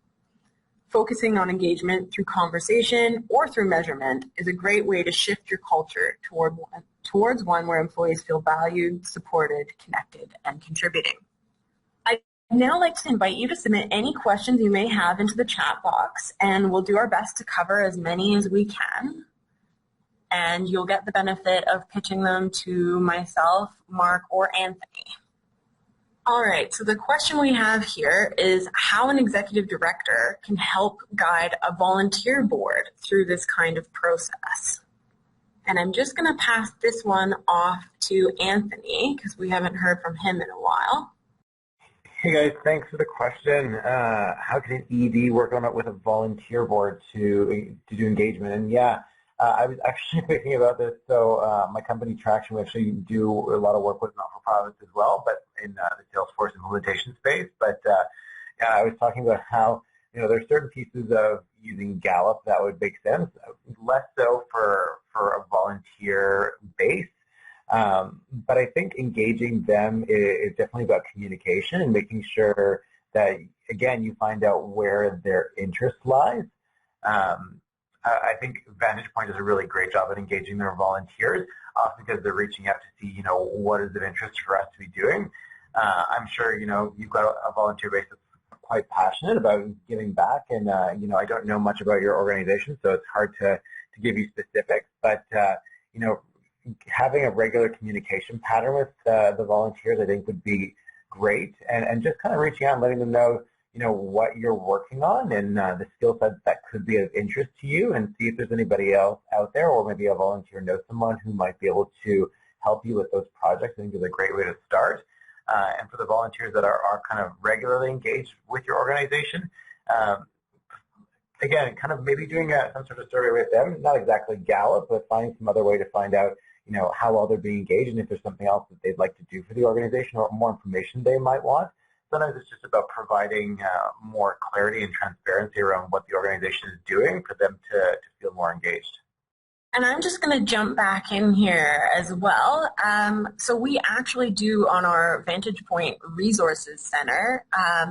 Speaker 1: Focusing on engagement through conversation or through measurement is a great way to shift your culture towards one where employees feel valued, supported, connected, and contributing. I'd now like to invite you to submit any questions you may have into the chat box, and we'll do our best to cover as many as we can. And you'll get the benefit of pitching them to myself, Mark, or Anthony. All right, so the question we have here is how an executive director can help guide a volunteer board through this kind of process. And I'm just going to pass this one off to Anthony because we haven't heard from him in a while.
Speaker 2: Hey guys, thanks for the question. How can an ED work on it with a volunteer board to do engagement? And yeah, I was actually thinking about this. So my company Traction, we actually do a lot of work with not-for-profits as well, but in the Salesforce implementation space. But yeah, I was talking about how there's certain pieces of using Gallup that would make sense, less so for a volunteer base. But I think engaging them is definitely about communication and making sure that, again, you find out where their interest lies. I think Vantage Point does a really great job at engaging their volunteers, because they're reaching out to see, what is of interest for us to be doing. I'm sure, you've got a volunteer base that's quite passionate about giving back, and, I don't know much about your organization, so it's hard to give you specifics, but, having a regular communication pattern with the volunteers, I think, would be great, and just kind of reaching out and letting them know, what you're working on and the skill sets that could be of interest to you, and see if there's anybody else out there, or maybe a volunteer knows someone who might be able to help you with those projects. I think is a great way to start. And for the volunteers that are kind of regularly engaged with your organization, again, kind of maybe doing some sort of survey with them, not exactly Gallup, but finding some other way to find out, how well they're being engaged, and if there's something else that they'd like to do for the organization or more information they might want. Sometimes it's just about providing more clarity and transparency around what the organization is doing for them to feel more engaged.
Speaker 1: And I'm just going to jump back in here as well. So we actually do on our Vantage Point Resources Center,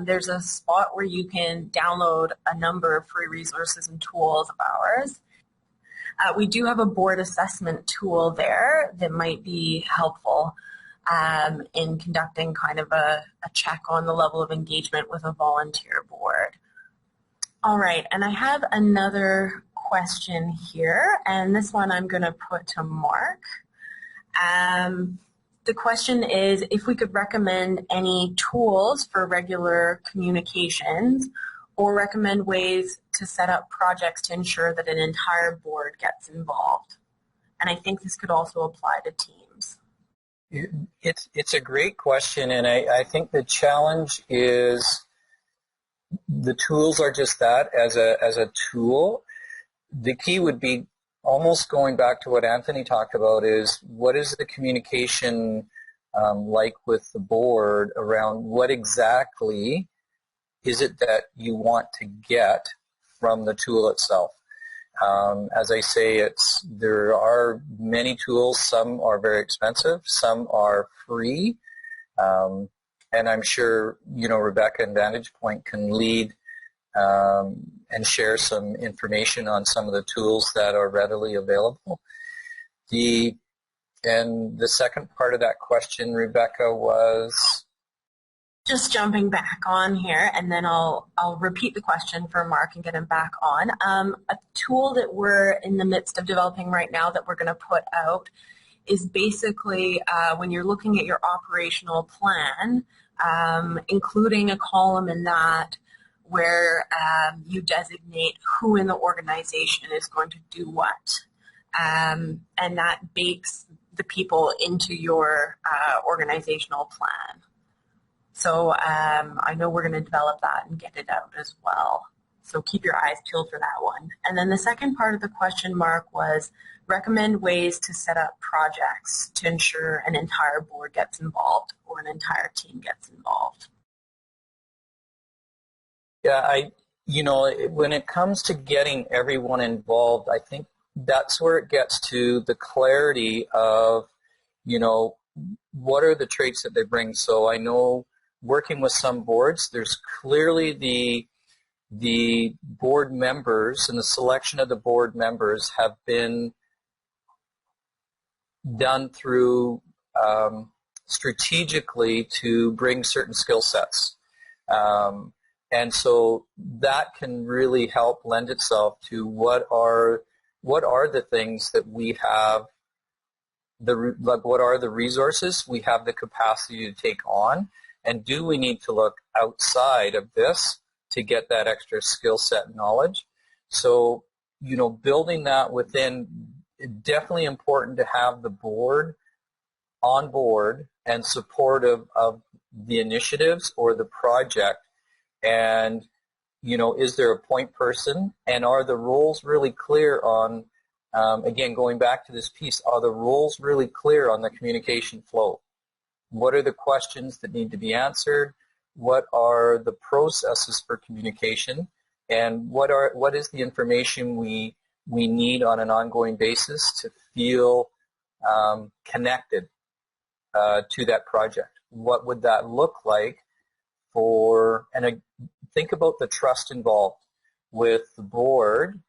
Speaker 1: there's a spot where you can download a number of free resources and tools of ours. We do have a board assessment tool there that might be helpful in conducting kind of a check on the level of engagement with a volunteer board. All right, and I have another question here, and this one I'm going to put to Mark. The question is if we could recommend any tools for regular communications or recommend ways to set up projects to ensure that an entire board gets involved. And I think this could also apply to teams.
Speaker 3: It's a great question, and I think the challenge is the tools are just that, as a tool. The key would be almost going back to what Anthony talked about, is what is the communication like with the board around what exactly is it that you want to get from the tool itself. As I say, there are many tools. Some are very expensive. Some are free. And I'm sure, Rebecca and Vantage Point can lead and share some information on some of the tools that are readily available. And the second part of that question, Rebecca, was?
Speaker 1: Just jumping back on here, and then I'll repeat the question for Mark and get him back on. A tool that we're in the midst of developing right now that we're going to put out is basically when you're looking at your operational plan, including a column in that where you designate who in the organization is going to do what. And that bakes the people into your organizational plan. So I know we're going to develop that and get it out as well. So keep your eyes peeled for that one. And then the second part of the question, Mark, was recommend ways to set up projects to ensure an entire board gets involved or an entire team gets involved.
Speaker 3: Yeah, when it comes to getting everyone involved, I think that's where it gets to the clarity of, what are the traits that they bring. So I know working with some boards, there's clearly the board members and the selection of the board members have been done through strategically to bring certain skill sets. And so that can really help lend itself to what are the things that we have, what are the resources we have the capacity to take on, and do we need to look outside of this to get that extra skill set and knowledge? So, building that within, definitely important to have the board on board and supportive of the initiatives or the project. And, is there a point person? And are the roles really clear on, again, going back to this piece, are the roles really clear on the communication flow? What are the questions that need to be answered? What are the processes for communication? And what is the information we need on an ongoing basis to feel connected to that project? What would that look like and think about the trust involved with the board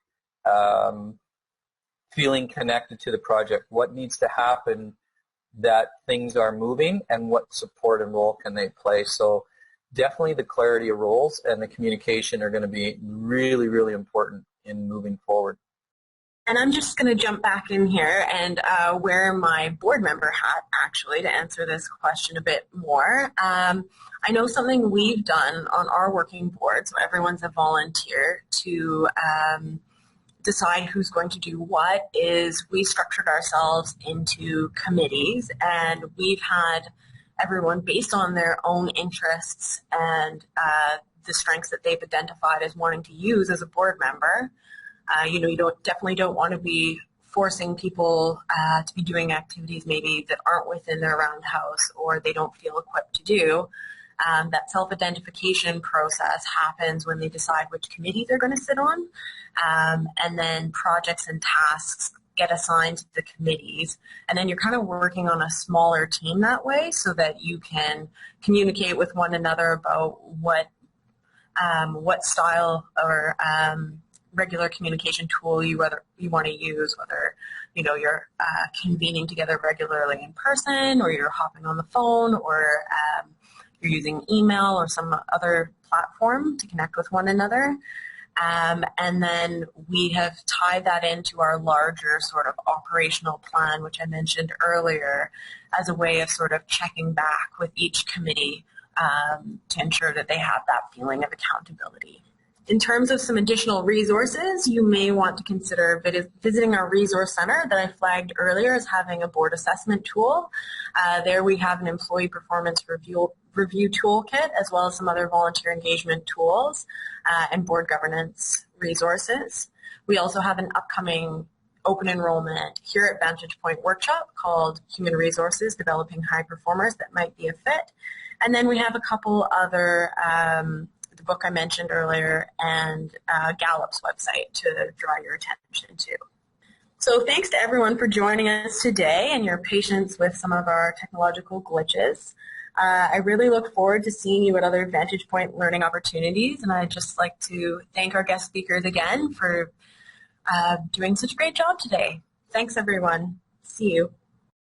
Speaker 3: feeling connected to the project. What needs to happen that things are moving, and what support and role can they play? So definitely the clarity of roles and the communication are going to be really, really important in moving forward.
Speaker 1: And I'm just going to jump back in here and wear my board member hat, actually, to answer this question a bit more. I know something we've done on our working board, so everyone's a volunteer, to decide who's going to do what, is we structured ourselves into committees, and we've had everyone, based on their own interests and the strengths that they've identified as wanting to use as a board member. You definitely don't want to be forcing people to be doing activities maybe that aren't within their roundhouse or they don't feel equipped to do. That self-identification process happens when they decide which committee they're going to sit on, and then projects and tasks get assigned to the committees, and then you're kind of working on a smaller team that way so that you can communicate with one another about what style or regular communication tool you want to use, whether you're convening together regularly in person, or you're hopping on the phone, or you're using email or some other platform to connect with one another. And then we have tied that into our larger sort of operational plan, which I mentioned earlier, as a way of sort of checking back with each committee to ensure that they have that feeling of accountability. In terms of some additional resources, you may want to consider visiting our resource center that I flagged earlier as having a board assessment tool. There we have an employee performance review toolkit, as well as some other volunteer engagement tools and board governance resources. We also have an upcoming open enrollment here at Vantage Point workshop called Human Resources, Developing High Performers that might be a fit. And then we have a couple other the book I mentioned earlier, and Gallup's website to draw your attention to. So thanks to everyone for joining us today and your patience with some of our technological glitches. I really look forward to seeing you at other Vantage Point learning opportunities, and I'd just like to thank our guest speakers again for doing such a great job today. Thanks, everyone. See you.